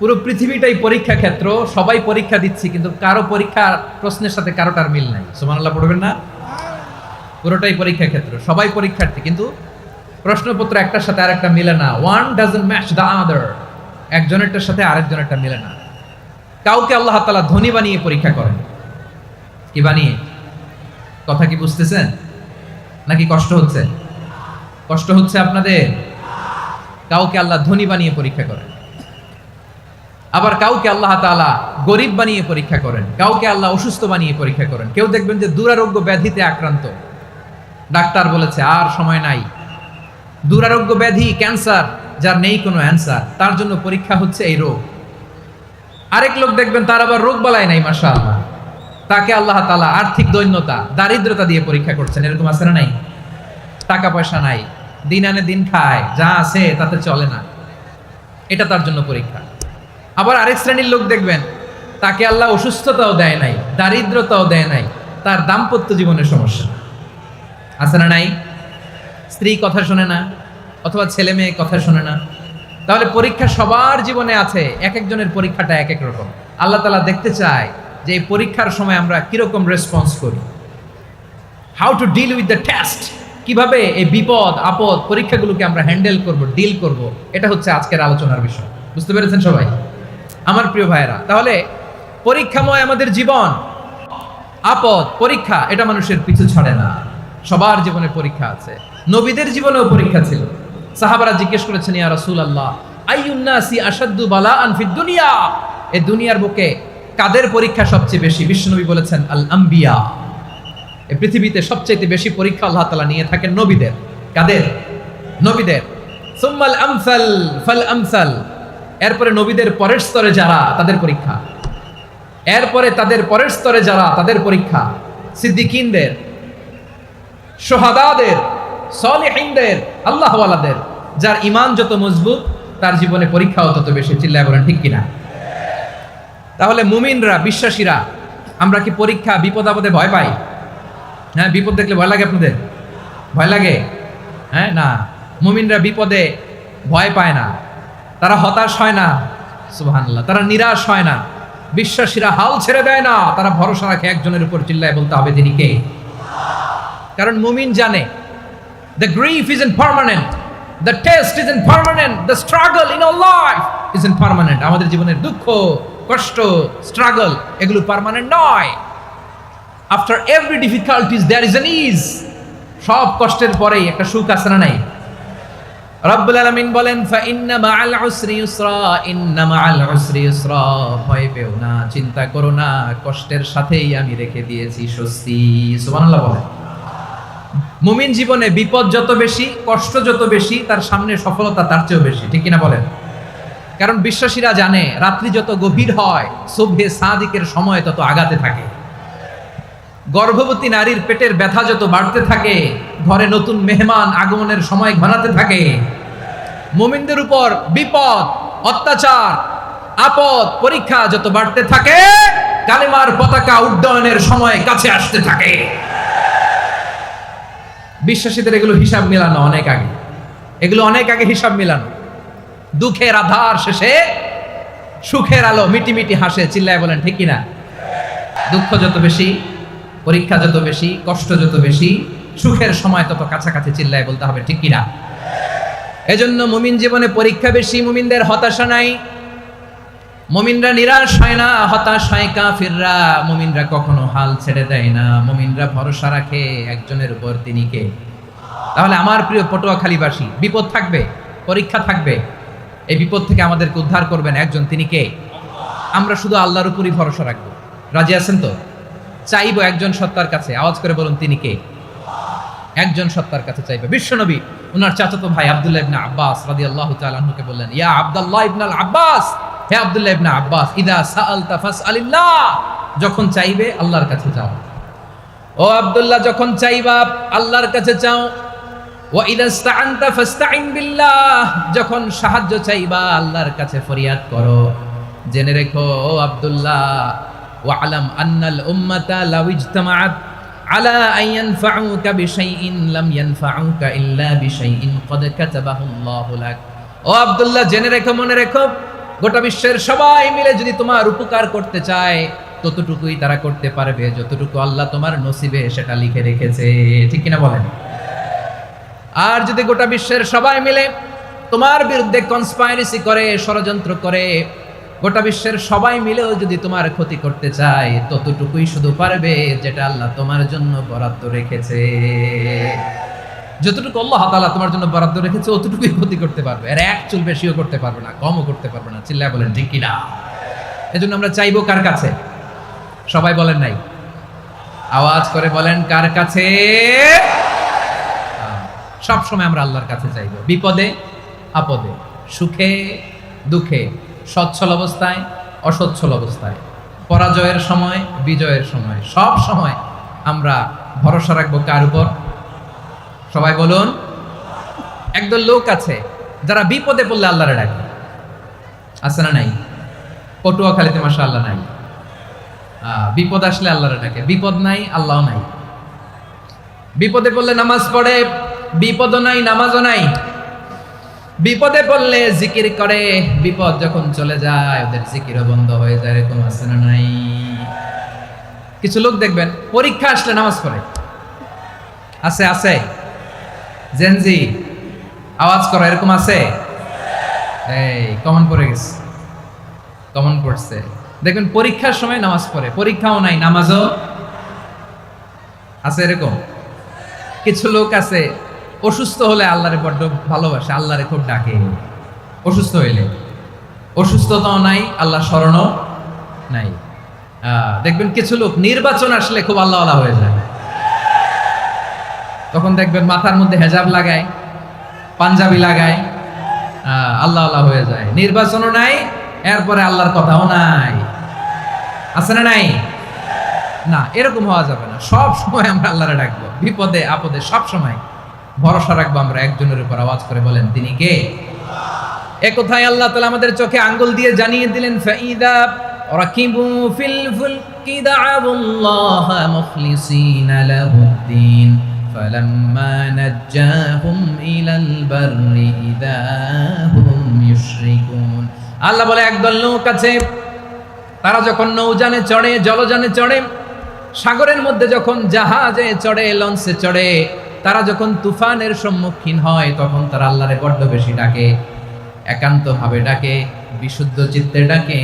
পুরো পৃথিবীটাই পরীক্ষা ক্ষেত্র, সবাই পরীক্ষা দিচ্ছি, কিন্তু কারো পরীক্ষার প্রশ্নের সাথে কারোটার মিল নাই। সুবহানাল্লাহ পড়বেন না? পুরোটাই পরীক্ষা ক্ষেত্র, সবাই পরীক্ষার্থী, কিন্তু প্রশ্নপত্র একটার সাথে আরেকটা মিলে না। One doesn't match the other, একজনেরটার সাথে আরেকজনেরটা মিলে না। কাউকে আল্লাহ তাআলা ধনী বানিয়ে পরীক্ষা করেন। কি বানিয়ে? কথা কি বুঝতেছেন নাকি কষ্ট হচ্ছে? কষ্ট হচ্ছে আপনাদের? কাউকে আল্লাহ ধনী বানিয়ে পরীক্ষা করেন, আবার কাউকে আল্লাহ তাআলা গরিব বানিয়ে পরীক্ষা করেন, কাউকে আল্লাহ অসুস্থ বানিয়ে পরীক্ষা করেন। কেউ দেখবেন যে দুরারোগ্য ব্যাধিতে আক্রান্ত, ডাক্তার বলেছে আর সময় নাই, দুরারোগ্য ব্যাধি, ক্যান্সার, যার নেই কোনো অ্যান্সার, তার জন্য পরীক্ষা হচ্ছে এই রোগ। আরেক লোক দেখবেন তার আবার রোগ বালাই নাই, মাশাআল্লাহ, তাকে আল্লাহ তাআলা আর্থিক দৈন্যতা, দারিদ্রতা দিয়ে পরীক্ষা করছেন। এরকম আছে না নাই? টাকা পয়সা নাই, দিন আনে দিন খায়, যা আছে তাতে চলে না, এটা তার জন্য পরীক্ষা। আবার আরেক শ্রেণীর লোক দেখবেন তাকে আল্লাহ অসুস্থতাও দেয় নাই, দারিদ্রতাও দেয় নাই, তার দাম্পত্য জীবনের সমস্যা আছে না নাই? স্ত্রী কথা শোনে না, অথবা ছেলে মেয়ে কথা শোনে না। তাহলে পরীক্ষা সবার জীবনে আছে, এক একজনের পরীক্ষাটা এক এক রকম। আল্লাহ তাআলা দেখতে চায় যে এই পরীক্ষার সময় আমরা কিরকম রেসপন্স করি, how to deal with the test, কিভাবে এই বিপদ আপদ পরীক্ষাগুলোকে আমরা হ্যান্ডেল করব, ডিল করব। এটা হচ্ছে আজকের আলোচনার বিষয়। বুঝতে পেরেছেন সবাই আমার প্রিয় ভাইয়েরা? তাহলে পরীক্ষাময় আমাদের জীবন, আপদ পরীক্ষা এটা মানুষের পিছু ছাড়ে না, সবার জীবনে পরীক্ষা আছে। নবীদের জীবনেও পরীক্ষা ছিল। সাহাবারা জিজ্ঞেস করেছেন, ইয়া রাসূলুল্লাহ আইয়ুন নাসি আশাদ্দু বালাআন ফিদ দুনিয়া, এই দুনিয়ার বুকে কাদের পরীক্ষা সবচেয়ে বেশি? বিশ্বনবী বলেছেন আল আম্বিয়া, এই পৃথিবীতে সবচেয়ে বেশি পরীক্ষা আল্লাহ তাআলা নিয়ে থাকেন নবীদের। কাদের? নবীদের। সুম্মাল আমসাল ফাল আমসাল, এরপরে নবীদের পরের স্তরে যারা, তাদের পরীক্ষা। এরপরে তাদের পরের স্তরে যারা, তাদের পরীক্ষা। সিদ্দিকিনদের, শোহাদাদের, সলিহিনদের, আল্লাহওয়ালাদের, যার ঈমান যত মজবুত তার জীবনে পরীক্ষাও তত বেশি। চিল্লায় বলেন ঠিক কিনা? তাহলে মুমিনরা, বিশ্বাসীরা, আমরা কি পরীক্ষা বিপদ আপদে ভয় পাই? হ্যাঁ, বিপদ দেখলে ভয় লাগে আপনাদের? ভয় লাগে? হ্যাঁ, না, মুমিনরা বিপদে ভয় পায় না, তারা হতাশ হয় না, সুবহানাল্লাহ, তারা নিরাশ হয় না। বিশ্বাসীরা হাল ছেড়ে দেয় না, তারা ভরসা রাখে একজনের উপর। চিল্লায় বলতে হবে তিনি কে? কারণ মুমিন জানে the grief isn't permanent, the test isn't permanent, the struggle in our life isn't permanent. আমাদের জীবনের দুঃখ, কষ্ট, স্ট্রাগল এগুলো পার্মানেন্ট নয়। after every difficulties there is an ease, সব কষ্টের পরেই একটা সুখ আছে না নাই? রব্বুল আলামিন বলেন ফা ইন্না মাআল উসরি ইউসরা, ইন্না মাআল উসরি ইউসরা, ভয় পেও না, চিন্তা করো না, কষ্টের সাথেই আমি রেখে দিয়েছি স্বস্তি। সুবহানাল্লাহ বলেন। মুমিন জীবনে বিপদ যত বেশি, কষ্ট যত বেশি, তার সামনে সফলতা তার চেয়েও বেশি। ঠিক কিনা বলেন? কারণ বিশ্বাসীরা জানে রাত্রি যত গভীর হয়, সুবহে সাদিকের সময় তত আগাতে থাকে। গর্ভবতী নারীর পেটের ব্যথা যত বাড়তে থাকে, ঘরে নতুন মেহমান আগমনের সময় ঘনাতে থাকে। মুমিনদের উপর বিপদ, অত্যাচার, আপদ, পরীক্ষা যত বাড়তে থাকে, কালেমার পতাকা উড্ডয়নের সময় কাছে আসতে থাকে। বিশ্বাসীদের এগুলো হিসাব মিলানো অনেক আগে, এগুলো অনেক আগে হিসাব মিলানো। দুঃখের আধার শেষে সুখের আলো মিটি মিটি হাসে। চিল্লায় বলেন ঠিক কিনা? দুঃখ যত বেশি, পরীক্ষা যত বেশি, কষ্ট যত বেশি, সুখের সময় তত কাছাকাছি। চিল্লায় বলতে হবে ঠিক কিনা? এজন্য মুমিন জীবনে পরীক্ষা বেশি, মুমিনদের হতাশা নাই, মুমিনরা নিরাশ হয় না, হতাশ হয় কাফিররা। মুমিনরা কখনো হাল ছেড়ে দেয় না, মুমিনরা ভরসা রাখে একজনের উপর, তিনি কে? তাহলে আমার প্রিয় পটুয়াখালীবাসী, বিপদ থাকবে, পরীক্ষা থাকবে, এই বিপদ থেকে আমাদেরকে উদ্ধার করবেন একজন, তিনি কে? আমরা শুধু আল্লাহর উপরই ভরসা রাখবো। রাজি আছেন তো? চাইবো একজন সত্তার কাছে, আওয়াজ করে বলুন তিনি কে? একজন সত্তার কাছে চাইবে। বিশ্বনবী ওনার চাচাতো ভাই আব্দুল্লাহ ইবনে আব্বাস রাদিয়াল্লাহু তাআলা আনহুকে বললেন, ইয়া আব্দুল্লাহ ইবনে আব্বাস, হে আব্দুল্লাহ ইবনে আব্বাস, ইদা সাআলতা ফাসআলিল্লাহ, যখন চাইবে আল্লাহর কাছে যাও। ও আব্দুল্লাহ, যখন চাইবা আল্লাহর কাছে চাও। ওয়া ইদা ইসতাআনতা ফাসতাইন বিল্লাহ, যখন সাহায্য চাইবা আল্লাহর কাছে ফরিয়াদ করো। জেনে রেখো ও আব্দুল্লাহ, ওয়া'লাম আন্নাল উম্মাতা লাউ ইজতামাআত আলা আন ইয়ানফাউকা বিশাইইন লাম ইয়ানফাউকা ইল্লা বিশাইইন ক্বাদ কাতাবাহু আল্লাহু লাক। ও আব্দুল্লাহ, জেনে রেখো, মনে রেখো, গোটা বিশ্বের সবাই মিলে যদি তোমার উপকার করতে চায় ততটুকুই তারা করতে পারবে যতটুকু আল্লাহ তোমার নসিবে সেটা লিখে রেখেছে, ঠিক কিনা বলেন? আর যদি গোটা বিশ্বের সবাই মিলে তোমার বিরুদ্ধে কনস্পাইরেসি করে, ষড়যন্ত্র করে, গোটা বিশ্বের সবাই মিলেও যদি তোমার ক্ষতি করতে চায় ততটুকুই শুধু পারবে যেটা আল্লাহ তোমার জন্য বরাদ্দ রেখেছে। যতটুকু আল্লাহ তাআলা তোমার জন্য বরাদ্দ রেখেছে অতটুকুই ক্ষতি করতে পারবে, আর এক চুল বেশিও করতে পারবে না, কমও করতে পারবে না। চিল্লায় বলেন ঠিক কিনা? এজন্য আমরা চাইবো কার কাছে? সবাই বলেন নাই, আওয়াজ করে বলেন কার কাছে? সব সময় আমরা আল্লাহর কাছে চাইবো, বিপদে আপদে, সুখে দুঃখে, সচ্ছল অবস্থায় অসচ্ছল অবস্থায়, পরাজয়ের সময় বিজয়ের সময়, সব সময় আমরা ভরসা রাখবো কার উপর? সবাই বলুন। একদল লোক আছে যারা বিপদে পড়লে আল্লাহরে ডাকে, আছে না নাই? পটুয়াখালীতে মাশাআল্লাহ নাই, বিপদ আসলে আল্লাহরে ডাকে, বিপদ নাই আল্লাহ নাই। বিপদে পড়লে নামাজ পড়ে, বিপদও নাই নামাজও নাই। বিপদে পড়লে জিকির করে, বিপদ যখন চলে যায় ওদের জিকিরও বন্ধ হয়ে যায়। এরকম আছে না নাই? কিছু লোক দেখবেন পরীক্ষা আসলে নামাজ পড়ে, আছে আছে? জেনজি আওয়াজ করো, এরকম আছে? এই কমন পড়ে গেছে, কমন পড়ছে। দেখবেন পরীক্ষার সময় নামাজ পড়ে, পরীক্ষাও নাই নামাজও আছে। এরকম কিছু লোক আছে অসুস্থ হলে আল্লাহরে বড্ড ভালোবাসে, আল্লাহরে খুব ডাকে। অসুস্থ হইলে অসুস্থতাও নাই, আল্লাহ স্মরণও নাই। দেখবেন কিছু লোক নির্বাচন আসলে খুব আল্লাহওয়ালা হয়ে যায়, তখন দেখবেন মাথার মধ্যে হেজাব লাগায়, পাঞ্জাবি লাগায়, আল্লাহওয়ালা হয়ে যায়। নির্বাচনও নাই, এরপরে আল্লাহর কথাও নাই, আছে না নাই? না, এরকম হওয়া যাবে না। সব সময় আমরা আল্লাহরে ডাকবো, বিপদে আপদে সব সময় ভরসা রাখবো আমরা একজনের উপর। আওয়াজ করে বলেন তিনি কে? এ কথায় আল্লাহ তাআলা আমাদের চোখে আঙ্গুল দিয়ে জানিয়ে দিলেন, ফাইদা রাকিবু ফিল ফুলকি দা'আবুল্লাহ মুখলিসিনা লাহুদ্দিন ফালাম্মা নাজ্জাহুম ইলাল বাররি ইযা হুম ইউশরিকুন। আল্লাহ বলে একদল লোক আছে তারা যখন নৌযানে চড়ে, জলযানে চড়ে, সাগরের মধ্যে যখন জাহাজে চড়ে, লঞ্চে চড়ে, তারা যখন তুফানের সম্মুখীন হয় তখন তারা আল্লাহরে বড্ড বেশি ডাকে, একান্তভাবে ডাকে, বিশুদ্ধ চিত্তে ডাকে।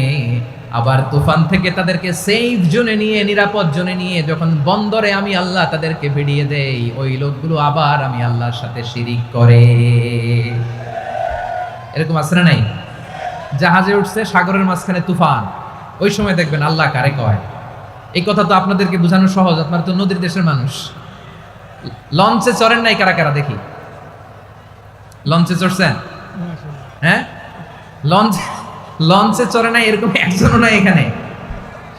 আবার তুফান থেকে তাদেরকে সেফ জোনে নিয়ে, নিরাপদ জোনে নিয়ে যখন বন্দরে আমি আল্লাহ তাদেরকে ভিড়িয়ে দেই, ওই লোকগুলো আবার আমি আল্লাহর সাথে শিরিক করে। এরকম আছে না নাই? জাহাজে উঠছে, সাগরের মাঝখানে তুফান, ওই সময় দেখবেন আল্লাহ কারে কয়। এই কথা তো আপনাদেরকে বোঝানো সহজ, আপনারা তো নদীর দেশের মানুষ। লঞ্চে চড়েন নাই কারা কারা দেখি? লঞ্চে চড়ছেন? হ্যাঁ, লঞ্চে চড়ে নাই এরকম একজনও নাই এখানে।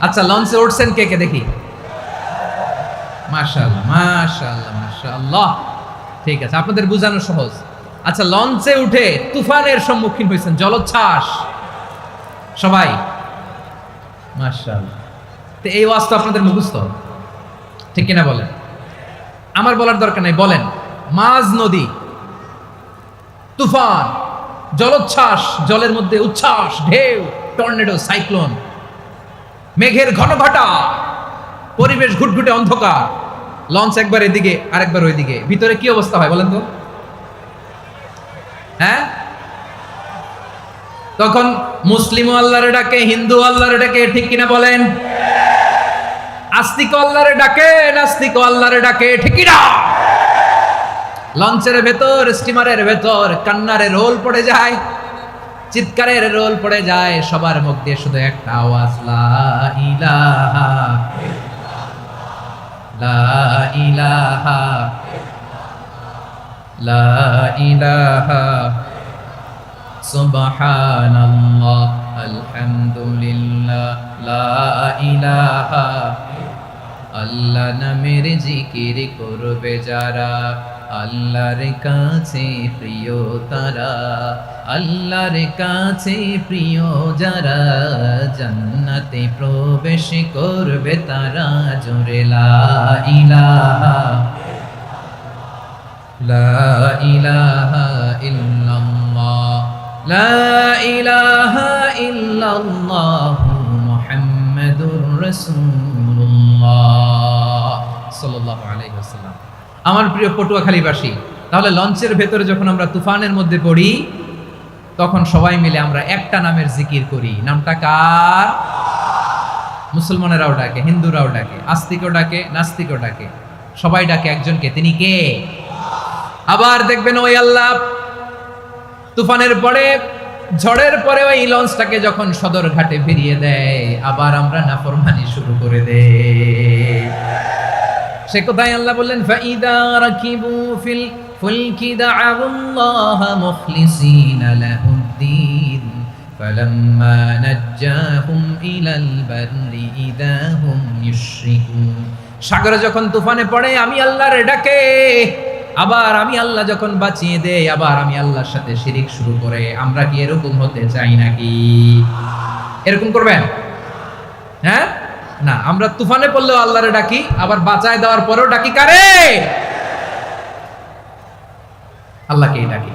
আচ্ছা, লঞ্চে উঠছেন কে কে দেখি? মাশাআল্লাহ মাশাআল্লাহ মাশাআল্লাহ, ঠিক আছে, আপনাদের বোঝানো সহজ। আচ্ছা, লঞ্চে উঠে তুফানের সম্মুখীন হয়েছেন, জলোচ্ছ্বাস সবাই? মাশাআল্লাহ। তো এই ওয়াজ তো আপনাদের মুখস্থ, ঠিক কিনা বলেন? আমার বলার দরকার নাই, বলেন। মাঝ নদী, তুফান, জলোচ্ছ্বাস, জলের মধ্যে উচ্ছ্বাস, ঢেউ, টর্নেডো, সাইক্লোন, মেঘের ঘনঘটা, পরিবেশ ঘুটঘুটে অন্ধকার, লঞ্চ একবার এদিকে আরেকবার ওইদিকে, ভিতরে কি অবস্থা হয় বলেন তো? হ্যাঁ, তখন মুসলিম আল্লাহরে ডাকে, হিন্দু আল্লাহরে ডাকে, ঠিক কিনা বলেন? আস্তিক আল্লাহরে ডাকে, নাস্তিক আল্লাহরে ডাকে, ঠিক কিনা? লঞ্চের ভেতর, স্টিমারের ভেতর কান্নারে রোল পড়ে যায়, চিৎকারের রোল পড়ে যায়, সবার মুখ দিয়ে শুধু একটা আওয়াজ, লা ইলাহা লা ইলাহা লা ইলাহা সুবহানাল্লাহ আলহামদুলিল্লাহ লা ইলাহা। আল্লাহ নামের জিকির করবে যারা, আল্লাহর কাছে প্রিয় তারা, আল্লাহর কাছে প্রিয় যারা, জান্নাতে প্রবেশ করবে তারা। জোরে লা ইলাহা লা ইলাহা ইল্লাল্লাহ লা ইলাহা ইল্লাল্লাহু মুহাম্মাদুর রাসূলুল্লাহ সাল্লাল্লাহু আলাইহি ওয়াসাল্লাম। আমার প্রিয় পটুয়াখালীবাসী, তাহলে লঞ্চের ভেতরে যখন আমরা তুফানের মধ্যে পড়ি তখন সবাই মিলে আমরা একটা নামের জিকির করি। নামটা কার? মুসলমানেরাও ডাকে, হিন্দুরাও ডাকে, আস্তিকও ডাকে, নাস্তিকও ডাকে, সবাই ডাকে একজনকে। তিনি কে? আবার দেখবেন ওই আল্লাহ তুফানের পরে, ঝড়ের পরে ওই লঞ্চটাকে যখন সদর ঘাটে ফিরিয়ে দেয়, আবার আমরা নাফরমানি শুরু করে দেই। সে কোথায় আল্লাহ বললেন, ফাইদা রাকিবু ফিল ফুলকি দা'আল্লাহ মুখলিসিনা লাহুদ্দিন ফালাম্মা নাজ্জাহুম ইলাল বাররি ইযা হুম ইউশরিকুন। সাগরে যখন তুফানে পড়ে আমি আল্লাহর ডাকে, আবার আমি আল্লাহ যখন বাঁচিয়ে দেই, আবার আমি আল্লাহর সাথে শিরিক শুরু করে। আমরা কি এরকম হতে চাই নাকি? এরকম করবেন? হ্যাঁ না, আমরা তুফানে পড়লেও আল্লাহরে ডাকি, আবার বাঁচায় দেওয়ার পরেও ডাকি কারে? আল্লাহকেই ডাকি।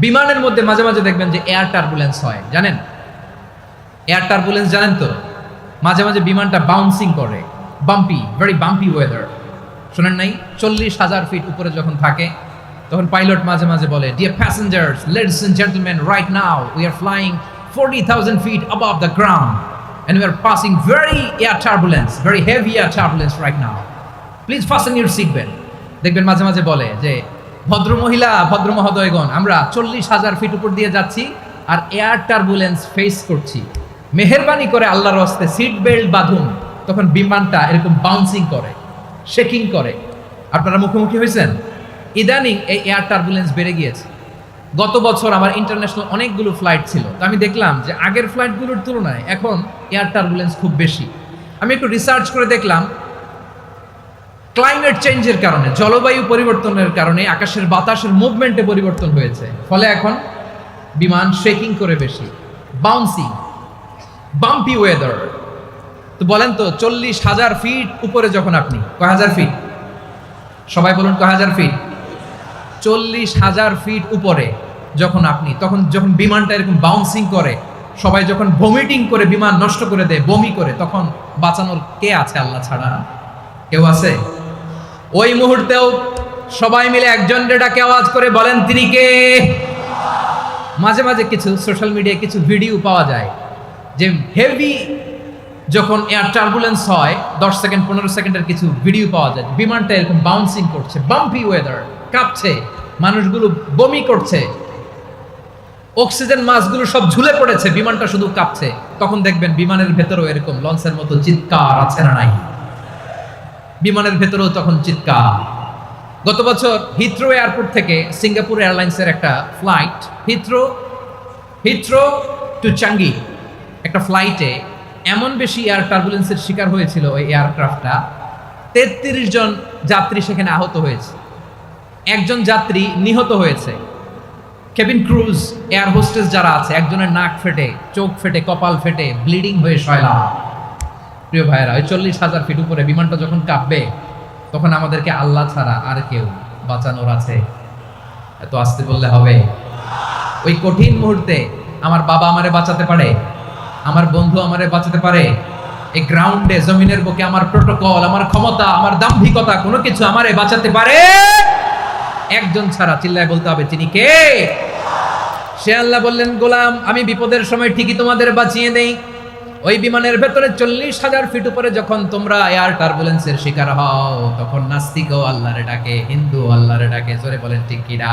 বিমানের মধ্যে মাঝে মাঝে দেখবেন যে এয়ার টার্বুলেন্স হয়, জানেন? এয়ার টার্বুলেন্স জানেন তো? মাঝে মাঝে বিমানটা বাউন্সিং করে, বাম্পি, ভেরি বাম্পি ওয়েদার। শোনেন নাই? 40,000 ফিট উপরে যখন থাকে তখন পাইলট মাঝে মাঝে বলে, dear passengers, ladies and gentleman, right now we are flying 40,000 feet above the ground and we are passing very air turbulence, very heavy air turbulence right now. Please fasten your seat belt. দেখবেন মাঝে মাঝে বলে যে, ভদ্র মহিলা, ভদ্র মহোদয়গণ, আমরা 40,000 ফিট উপর দিয়ে যাচ্ছি আর এয়ার টার্বুলেন্স ফেস করছি, মেহেরবানি করে আল্লাহর রাস্তে সিট বেল্ট বাঁধুন। তখন বিমানটা এরকম বাউন্সিং করে, শেকিং করে। আপনারা মুখোমুখি হয়েছেন? ইদানিং এই এয়ার টার্বুলেন্স বেড়ে গিয়েছে। গত বছর আমার ইন্টারন্যাশনাল অনেকগুলো ফ্লাইট ছিল, তো আমি দেখলাম যে আগের ফ্লাইটগুলোর তুলনায় এখন এয়ার টার্বুলেন্স খুব বেশি। আমি একটু রিসার্চ করে দেখলাম, ক্লাইমেট চেঞ্জের কারণে, জলবায়ু পরিবর্তনের কারণে আকাশের বাতাসের মুভমেন্টে পরিবর্তন হয়েছে, ফলে এখন বিমান শেকিং করে বেশি, বাউন্সিং, বাম্পি ওয়েদার। তো বলেন তো, 40,000 ফিট উপরে যখন আপনি, কয় হাজার ফিট? সবাই বলুন, কয় হাজার ফিট? 40,000 ফিট উপরে যখন আপনি, তখন যখন বিমানটা এরকম বাউন্সিং করে, সবাই যখন ভমিটিং করে বিমান নষ্ট করে দেয়, বমি করে, তখন বাঁচানোর কে আছে আল্লাহ ছাড়া? কেউ আছে? ওই মুহূর্তেও সবাই মিলে একজনের ডাকে আওয়াজ করে বলেন, তিনি কে? মাঝে মাঝে কিছু সোশ্যাল মিডিয়ায় কিছু ভিডিও পাওয়া যায় যে হেভি যখন এয়ার টার্বুলেন্স হয়, 10 সেকেন্ড 15 সেকেন্ডের কিছু ভিডিও পাওয়া যায়, বিমানটা এরকম বাউন্সিং করছে, বাম্পি ওয়েদার, কাঁপছে, মানুষগুলো বমি করছে, অক্সিজেন মাসগুলো সব ঝুলে পড়েছে, বিমানটা শুধু কাঁপছে। তখন দেখবেন বিমানের ভেতরেও এরকম লঞ্চের মতো চিৎকার আছে না নাই? বিমানের ভেতরেও তখন চিৎকার। গত বছর হিথ্রো এয়ারপোর্ট থেকে সিঙ্গাপুর এয়ারলাইন্সের একটা ফ্লাইট, হিথ্রো টু চাঙ্গি, একটা ফ্লাইটে এমন বেশি এয়ার টার্বুলেন্সের শিকার হয়েছিল ওই এয়ারক্রাফটটা, 33 জন যাত্রী সেখানে আহত হয়েছে, একজন যাত্রী নিহত হয়েছে। কেবিন ক্রুজ, এয়ার হোস্টেস যারা আছে, একজনের নাক ফেটে, চোখ ফেটে, কপাল ফেটে, ব্লিডিং হয়ে শয়লা। প্রিয় ভাইয়েরা, ওই 40,000 ফিট উপরে বিমানটা যখন কাঁপবে, তখন আমাদেরকে আল্লাহ ছাড়া আর কেউ বাঁচানোর আছে? এত আসতে বললে হবে? ওই কঠিন মুহূর্তে আমার বাবা আমারে বাঁচাতে পারে, আমার বন্ধু আমারে বাঁচাতে পারে। এই গ্রাউন্ডে, জমিনের বুকে আমার প্রোটোকল, আমার ক্ষমতা, আমার দাম্ভিকতা, কোনো কিছু আমারে বাঁচাতে পারে একজন ছাড়া। চিল্লায় বলতে হবে, তিনি কে? সে আল্লাহ বললেন, গোলাম, আমি বিপদের সময় ঠিকই তোমাদের বাঁচিয়ে দেই। ওই বিমানের ভেতরে 40,000 ফিট উপরে যখন তোমরা এয়ার টার্বুলেন্সের শিকার হও, তখন নাস্তিকও আল্লাহরে ডাকে, হিন্দু আল্লাহরে ডাকে। জোরে বলেন ঠিক কিনা?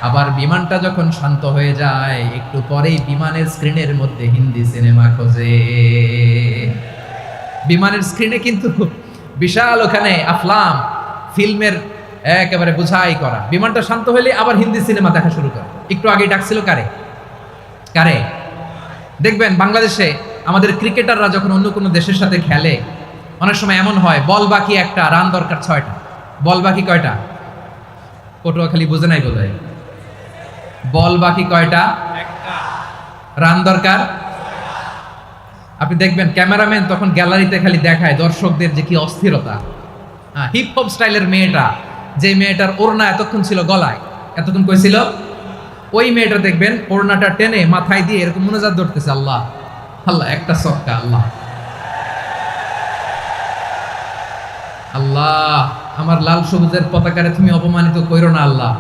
আবার বিমানটা যখন শান্ত হয়ে যায়, একটু পরেই বিমানের স্ক্রিনের মধ্যে হিন্দি সিনেমা খোঁজে। বিমানের স্ক্রিনে কিন্তু বিশাল ওখানে আফলাম, ফিল্মের একেবারে বুঝাই করা। বিমানটা শান্ত হলে আবার হিন্দি সিনেমা দেখা শুরু করে। একটু আগে ডাকছিল কারে? কারে? দেখবেন বাংলাদেশে আমাদের ক্রিকেটাররা যখন অন্য কোনো দেশের সাথে খেলে, অনেক সময় এমন হয়, বল বাকি একটা, রান দরকার 6টা। বল বাকি কয়টা? পটুয়াখালী বুঝে নাই বোধ হয়। বল বাকি কয়টা? রান দরকার। আপনি দেখবেন ক্যামেরাম্যান তখন গ্যালারিতে খালি দেখায় দর্শকদের যে কি অস্থিরতা। হিপ হপ স্টাইলের মেয়েটা, যে মেয়েটার ওড়না এতক্ষণ ছিল গলায়, এতক্ষণ কই ছিল? ওই মেয়েটা দেখবেন ওড়নাটা টেনে মাথায় দিয়ে এরকম মুনাজাত ধরতেছে, আল্লাহ আল্লাহ, একটা সক্কা, আল্লাহ আল্লাহ, আমার লাল সবুজের পতাকারে তুমি অপমানিত কইরো না আল্লাহ,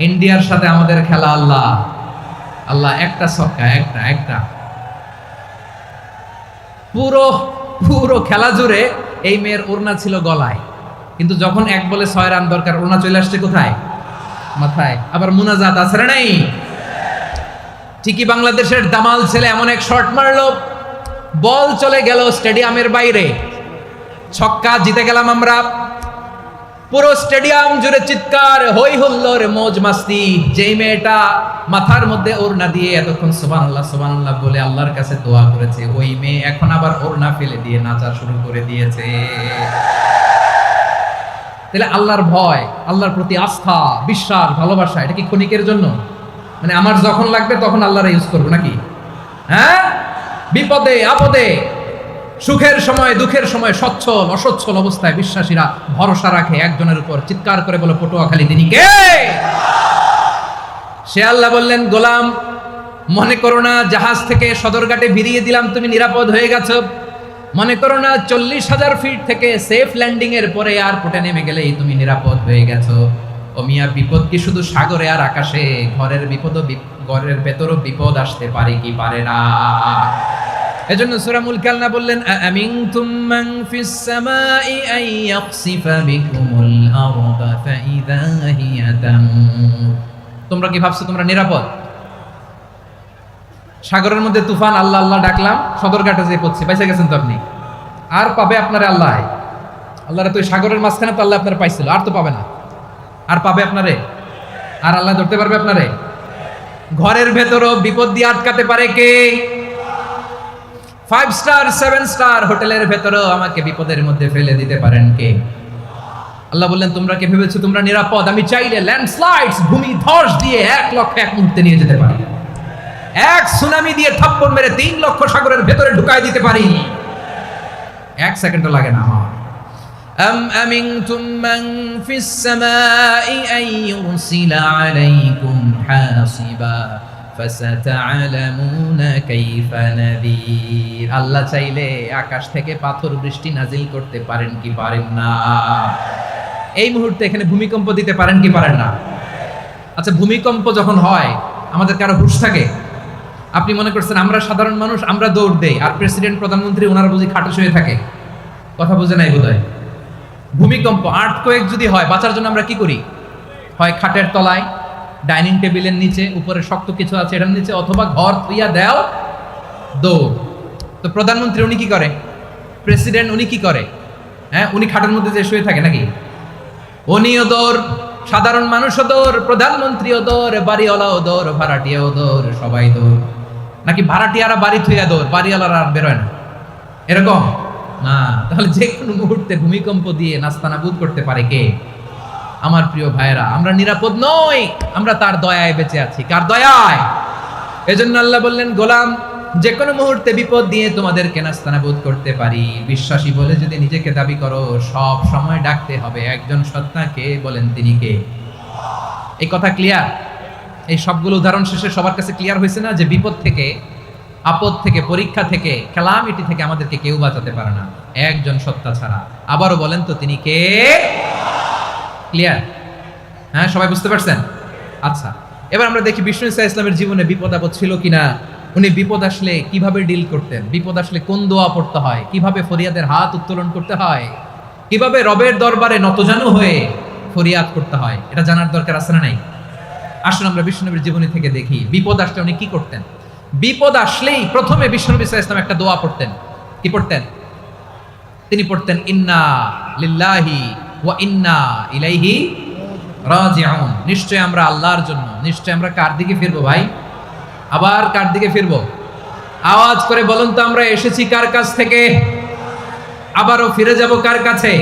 ইন্ডিয়ার সাথে আমাদের খেলা আল্লাহ আল্লাহ, একটা সক্কা, একটা পুরো পুরো খেলা জুড়ে এই মেয়ের ওড়না ছিল গলায়, কিন্তু যখন এক বলে 6 রান দরকার, ওড়না চলে আসছে কোথায়? মাথায়। আবার মুনাজাত আছে না নাই? ঠিকই বাংলাদেশের দামাল ছেলে এমন এক শট মারলো, বল চলে গেল স্টেডিয়ামের বাইরে, ছক্কা, জিতে গেলাম আমরা। পুরো স্টেডিয়াম জুড়ে চিৎকার, হই হুল্লোড়, মৌজ মাস্তি। যেই মেয়েটা মাথার মধ্যে ওড়না দিয়ে এতক্ষণ সুবহানাল্লাহ সুবহানাল্লাহ বলে আল্লাহর কাছে দোয়া করেছে, ওই মেয়ে এখন আবার ওড়না ফেলে দিয়ে নাচা শুরু করে দিয়েছে। তাহলে আল্লাহর ভয়, আল্লাহর প্রতি আস্থা, বিশ্বাস, ভালোবাসা, এটা কি ক্ষণিকের জন্য? মানে আমার যখন লাগবে তখন আল্লাহর ইউজ করবো নাকি? হ্যাঁ, বিপদে আপদে, সুখের সময় দুঃখের সময়, সচ্ছল অসচ্ছল অবস্থায় বিশ্বাসীরা ভরসা রাখে একজনের উপর, চিৎকার করে বলে পটুয়াখালী তিনি কে? সে আল্লাহ বললেন, গোলাম মনে করো না জাহাজ থেকে সদরঘাটে ভিড়িয়ে দিলাম তুমি নিরাপদ হয়ে গেছো, মনে করো না 40,000 ফিট থেকে সেফ ল্যান্ডিং এর পরে এয়ারপোর্টে নেমে গেলেই তুমি নিরাপদ হয়ে গেছো। ও মিয়া, বিপদ কি শুধু সাগরে আর আকাশে? ঘরের বিপদও, ঘরের ভেতরও বিপদ আসতে পারে কি পারে না? এজন্য সূরা মুলক আল্লাহ বললেন, আমিনতুম মান ফিস সামাই আন ইয়াখসিফা বিকুমুল আরদা ফাইযা হিয়া তামুর। তোমরা কি ভাবছো তোমরা নিরাপদ? সাগরের মধ্যে তুফান, আল্লাহ আল্লাহ ডাকলাম, সদরঘাটে যেয়ে পড়ছি, পয়সা গেছেন তো আপনি? আর পাবে আপনারে আল্লাহ? আল্লাহরা তো সাগরের মাঝখানে তো আল্লাহ আপনারা পাইছিল, আর তো পাবে না। আর পাবে আপনারে? আর আল্লাহ ধরতে পারবে আপনারে? ঘরের ভেতরও বিপদ দিয়ে আটকাতে পারে কে? 5 স্টার 7 স্টার হোটেলের ভেতরেও আমাকে বিপদের মধ্যে ফেলে দিতে পারেন কে? আল্লাহ বললেন, তোমরা কে ভেবেছো তোমরা নিরাপদ? আমি চাইলে ল্যান্ডস্লাইডস, ভূমি ধস দিয়ে 1 লক্ষ এক মুহূর্তে নিয়ে যেতে পারি, এক সুনামি দিয়ে থাপ্পড় মেরে 3 লক্ষ সাগরের ভেতরে ঢুকাই দিতে পারি, 1 সেকেন্ডও লাগে না আমার। আম আমিনতুম মান ফিস সামাই আন ইউরসিলা আলাইকুম হাসিবা ফাসাতা'লামুনা কাইফা নাযীর। আল্লাহ চাইলে আকাশ থেকে পাথর বৃষ্টি নাজিল করতে পারেন কি পারেন না? এই মুহূর্তে এখানে ভূমিকম্প দিতে পারেন কি পারেন না? আচ্ছা, ভূমিকম্প যখন হয় আমাদের কারো হুঁশ থাকে? আপনি মনে করছেন আমরা সাধারণ মানুষ, আমরা দৌড় দেই, আর প্রেসিডেন্ট প্রধানমন্ত্রী ওনারা বুঝি খাটে শুয়ে থাকে? কথা বুঝে নাই বোধহয়। ভূমিকম্প, আর্থকোয়েক যদি হয়, বাঁচার জন্য আমরা কি করি? হয় খাটের তলায়, ডাইনিং টেবিলের নিচে, উপরে শক্ত কিছু আছে এটার নিচে, অথবা ঘর থুইয়া দেও দৌড়। তো প্রধানমন্ত্রী উনি কি করে? প্রেসিডেন্ট উনি কি করে? হ্যাঁ, উনি খাটের মধ্যে যে শুয়ে থাকে নাকি? উনিও দৌড়, সাধারণ মানুষও দৌড়, প্রধানমন্ত্রীও দৌড়, বাড়িওয়ালাও দৌড়, ভাড়াটিয়াও দৌড়, সবাই দৌড়। নাকি ভাড়াটিয়ারা বাড়ি থুইয়া দৌড়, বাড়িওয়ালারা আর বেরোয় না? এরকম না। তাহলে যে কোনো মুহূর্তে ভূমিকম্প দিয়ে নাস্তানাবুদ করতে পারে কে? আমার প্রিয় ভাইরা, আমরা নিরাপদ নই, আমরা তার দয়ায় বেঁচে আছি। কার দয়ায়? এজন্য আল্লাহ বললেন, গোলাম যে কোনো মুহূর্তে বিপদ দিয়ে তোমাদেরকে নাস্তানাবুদ করতে পারি। বিশ্বাসী বলে যদি নিজেকে দাবি করো, সব সময় ডাকতে হবে একজন সত্তাকে। বলেন তিনি কে? এই কথা ক্লিয়ার? এই সবগুলো উদাহরণ শেষে সবার কাছে ক্লিয়ার হয়েছে না যে বিপদ থেকে, আপদ থেকে, পরীক্ষা থেকে, ক্যালামিটি থেকে আমাদেরকে কেউ বাঁচাতে পারে না একজন সত্তা ছাড়া। আবারও বলেন তো তিনি কে? ক্লিয়ার? হ্যাঁ, সবাই বুঝতে পারছেন? আচ্ছা, এবার আমরা দেখি বিষ্ণু ইসা ইসলামের জীবনে বিপদ আপদ ছিল কিনা। উনি বিপদ আসলে কিভাবে ডিল করতেন, বিপদ আসলে কোন দোয়া পড়তে হয়, কিভাবে ফরিয়াদের হাত উত্তোলন করতে হয়, কিভাবে রবের দরবারে নতজানু হয়ে ফরিয়াদ করতে হয়, এটা জানার দরকার আছে না নাই? আসুন আমরা বিষ্ণুনবীর জীবনী থেকে দেখি বিপদ আসলে উনি কি করতেন। বিপদ আসলেই প্রথমে বিষ্ণুনবী সাল্লাল্লাহু আলাইহি ওয়াসাল্লাম একটা দোয়া পড়তেন। কি পড়তেন? তিনি পড়তেন, ইন্না লিল্লাহি ওয়া ইন্না ইলাইহি রাজিউন। নিশ্চয় আমরা আল্লাহর জন্য, নিশ্চয় আমরা কার দিকে ফিরবো ভাই? আবার কার দিকে ফিরবো? আওয়াজ করে বলুন তো, আমরা এসেছি কার কাছ থেকে, আবারও ফিরে যাব কার কাছে?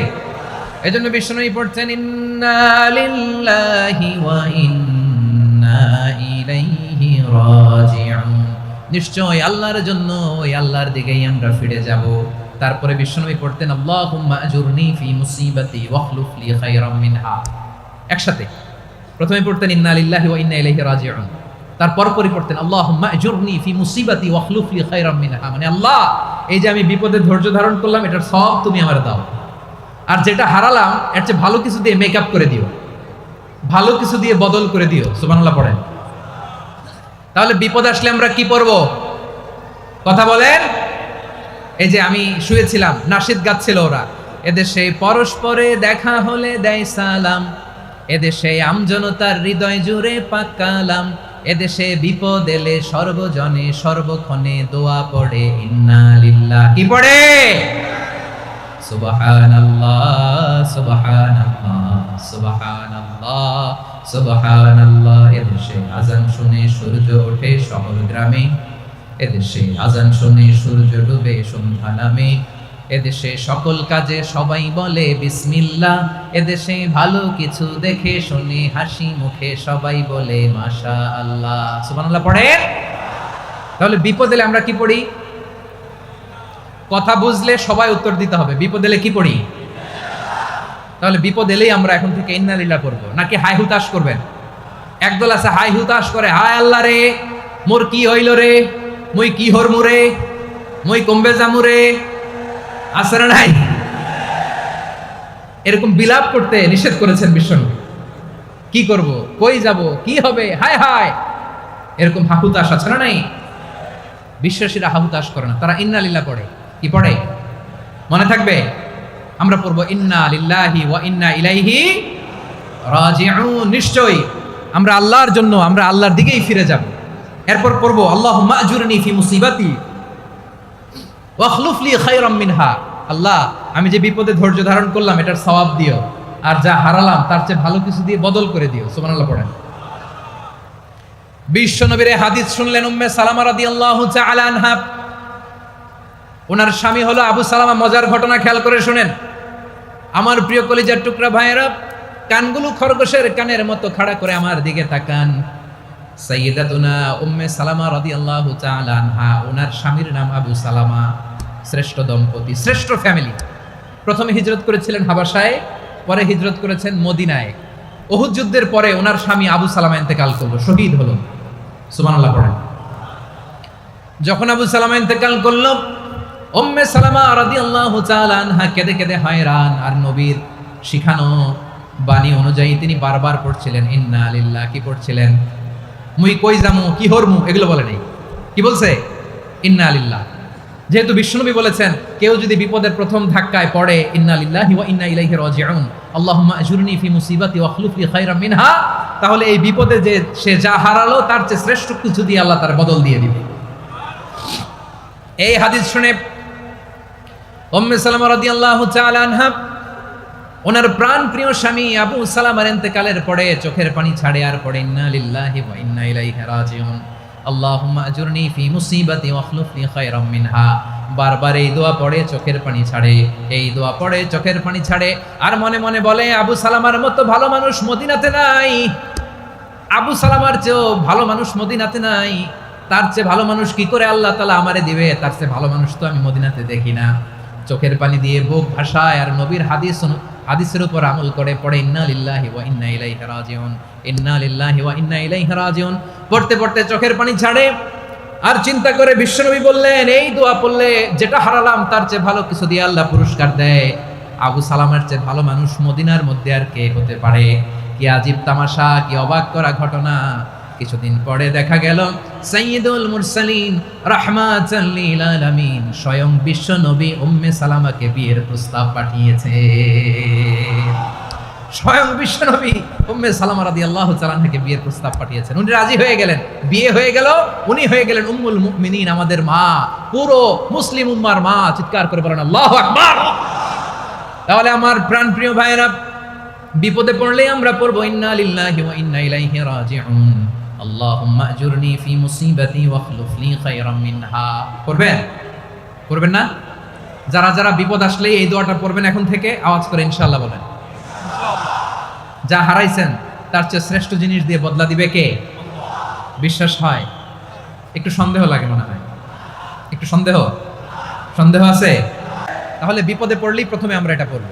এজন্য বিষ্ণুই পড়ছেন, ইন্না লিল্লাহি ওয়া ইন্না ইলাইহি রাজিউন। নিশ্চয় আল্লাহর জন্য, ওই আল্লাহর দিকেই আমরা ফিরে যাব। তারপরে বিষ্ণুই পড়তেন, আল্লাহুম্মা আজুরনি ফি মুসিবাতি ওয়াখলুফ লি খায়রাম মিনহা। একসাথে প্রথমে পড়তেন, ইন্না লিল্লাহি ওয়া ইন্না ইলাইহি রাজিউন। তারপর পড়তেন আল্লাহুম্মা আজুরনি ফি মুসিবাতি ওয়াখলুফ লি খায়রাম মিনহা, মানে আল্লাহ এই যে আমি বিপদে ধৈর্য ধারণ করলাম এটার সব তুমি আমারে দাও, আর যেটা হারালাম এর চেয়ে ভালো কিছু দিয়ে মেকআপ করে দিও, ভালো কিছু দিয়ে বদল করে দিও। সুবহানাল্লাহ পড়েন। তাহলে বিপদ আসলে আমরা কি পড়ব? কথা বলেন। এই যে আমি শুয়েছিলাম, নাশিদ গাচ্ছিল ওরা, এদেশে পরস্পরে দেখা হলে দেয় সালাম, এদেশে আমজনতার হৃদয় জুড়ে পাকালাম, এদেশে বিপদ এলে সর্বজনে সর্বক্ষণে দোয়া পড়ে ইন্না লিল্লাহ। কি পড়ে? সুবহানাল্লাহ সুবহানাল্লাহ সুবহানাল্লাহ সুবহানাল্লাহ। এদেশে আজান শুনে সূর্য ওঠে শহর গ্রামে, এদেশে আজান শুনে সূর্য ডুবে সন্ধ্যা নামে, এদেশে সকল কাজে সবাই বলে বিসমিল্লাহ, এদেশে ভালো কিছু দেখে শুনে হাসি মুখে সবাই বলে মাশাআল্লাহ। সুবহানাল্লাহ পড়েন। তাহলে বিপদ এলে আমরা কি পড়ি? কথা বুঝলে সবাই উত্তর দিতে হবে। বিপদ এলে কি পড়ি? তাহলে বিপদ এলেই আমরা এখন থেকে ইন্না লিল্লাহ পড়বো, নাকি হাই হুতাশ করবেন? একদল আছে হাই হুতাশ করে, হায় আল্লাহ রে মোর কি হইল রে, মুই কি হরমু রে, মুই কমবে জামু রে, আছে না নাই? এরকম বিলাপ করতে নিষেধ করেছেন বিশ্বনবী। কি করব, কই যাব, কি হবে, হায় হায়, এরকম হাহুতাশ আছে না নাই? বিশ্বাসীরা হাহুতাশ করে না, তারা ইন্না লিল্লাহ পড়ে। কি পড়ে মনে থাকবে? আমরা পড়বো ইন্না লিল্লাহি ওয়া ইন্না ইলাইহি রাজিউন। নিশ্চয়ই আমরা আল্লাহর জন্য, আমরা আল্লাহর দিকেই ফিরে যাব। এরপর পড়বো আল্লাহুম্মা আজুরনি ফি মুসিবাতি ওয়াখলুফ লি খায়রাম মিনহা। আল্লাহ আমি যে বিপদে ধৈর্য ধারণ করলাম এটার সওয়াব দিও, আর যা হারালাম তার চেয়ে ভালো কিছু দিয়ে বদল করে দিও। সুবহানাল্লাহ পড়েন। বিশ্বনবীর হাদিস শুনলেন উম্মে সালামা রাদিয়াল্লাহু তাআলা আনহা। ওনার স্বামী হলো আবু সালামা। মজার ঘটনা খেয়াল করে শুনেন আমার প্রিয় কলিজার টুকরা ভাইয়েরা। কানগুলো খরগোশের কানের মতো খাড়া করে আমার দিকে তাকান। সাইয়্যিদাতুনা উম্মে সালামা রাদিয়াল্লাহু তাআলা আনহা, ওনার স্বামীর নাম আবু সালামা। শ্রেষ্ঠ দম্পতি, শ্রেষ্ঠ ফ্যামিলি। প্রথমে হিজরত করেছিলেন হাবাসায়, পরে হিজরত করেছেন মদিনায়। উহুদ যুদ্ধের পরে ওনার স্বামী আবু সালামা ইন্তেকাল করলো, শহীদ হলো। সুবহানাল্লাহ পড়েন। যখন আবু সালামা ইন্তেকাল করলো, উম্মে সালামা রাদিয়াল্লাহু তাআলা আনহা কেঁদে কেঁদে হয়রান। আর নবীর শিখানো বাণী অনুযায়ী তিনি বারবার পড়ছিলেন ইন্না লিল্লাহ। কি পড়ছিলেন? মুই কই যামু, কি হরমু, এগুলো বলে নেই। কি বলছে? ইন্না লিল্লাহ। যেহেতু বিশ্বনবী বলেছেন কেউ যদি বিপদের প্রথম ধাক্কায় পড়ে ইন্না লিল্লাহি ওয়া ইন্না ইলাইহি রাজিউন, আল্লাহুম্মা আজুরনি ফি মুসিবাতি ওয়াখলুফ লি খায়রাম মিনহা, তাহলে এই বিপদে যে সে যা হারালো তার চেয়ে শ্রেষ্ঠ কিছু দিয়ে আল্লাহ তার বদল দিয়ে দিবে। এই হাদিস শুনে উম্মে সালামা রাদিয়াল্লাহু তাআলা আনহা, ওনার প্রাণ প্রিয় স্বামী আবু সালামার ইন্তেকালের পরে চোখের পানি ছাড়ে আর পড়ে ইন্না লিল্লাহি ওয়া ইন্না ইলাইহি রাজিউন, আল্লাহুম্মা আজুরনি ফি মুসিবাতি ওয়াখলুফ লি খায়রাম মিনহা। বারবার এই দোয়া পড়ে চোখের পানি ছাড়ে, এই দোয়া পড়ে চোখের পানি ছাড়ে, আর মনে মনে বলে আবু সালামার মতো ভালো মানুষ মদিনাতে নাই, আবু সালামার চেয়েও ভালো মানুষ মদিনাতে নাই, তার চেয়ে ভালো মানুষ কি করে আল্লাহ তাআলা আমারে দিবে, তার চেয়ে ভালো মানুষ তো আমি মদিনাতে দেখি না। চোখের পানি দিয়ে বুক ভাসায় আর নবীর হাদিসের উপর আমল করে পড়ে ইন্না লিল্লাহি ওয়া ইন্না ইলাইহি রাজিউন, ইন্না লিল্লাহি ওয়া ইন্না ইলাইহি রাজিউন। পড়তে পড়তে চোখের পানি ছাড়ে আর চিন্তা করে বিশ্বনবী বললেন এই দোয়া পড়লে যেটা হারালাম তার চেয়ে ভালো কিছু দিয়ে আল্লাহ পুরস্কার দেয়। আবু সালামের চেয়ে ভালো মানুষ মদিনার মধ্যে আর কে হতে পারে? কি আজীব তামাশা, কি অবাক করা ঘটনা। কিছুদিন পরে দেখা গেল সাইয়্যিদুল মুরসালিন রাহমাতাল লিল আলামিন স্বয়ং বিশ্ব নবী উম্মে সালামাকে বিয়ের প্রস্তাব পাঠিয়েছে। স্বয়ং বিশ্ব নবী উম্মে সালামা রাদিয়াল্লাহু তাআলা আনহাকে বিয়ের প্রস্তাব পাঠিয়েছেন। উনি রাজি হয়ে গেলেন, বিয়ে হয়ে গেল, উনি হয়ে গেলেন উম্মুল মুমিনিন, আমাদের মা, পুরো মুসলিম উম্মার মা। চিৎকার করে বলেন আল্লাহু আকবার। তাহলে আমার প্রাণপ্রিয় ভাইয়েরা, বিপদে পড়লে আমরা পড়বো ইন্না লিল্লাহি ওয়া ইন্না ইলাইহি রাজিউন, আল্লাহুম্মা আজুরনি ফি মুসিবাতি ওয়াখলুফ লি খায়রাম মিনহা। পড়বেন? পড়বেন না? যারা যারা বিপদ আসলে এই দোয়াটা পড়বেন এখন থেকে আওয়াজ করে ইনশাআল্লাহ বলেন। যা হারাইছেন তার চেয়ে শ্রেষ্ঠ জিনিস দিয়ে বদলা দিবে কে? বিশ্বাস হয়? একটু সন্দেহ লাগে মনে হয়, একটু সন্দেহ আছে? তাহলে বিপদে পড়লেই প্রথমে আমরা এটা পড়ব।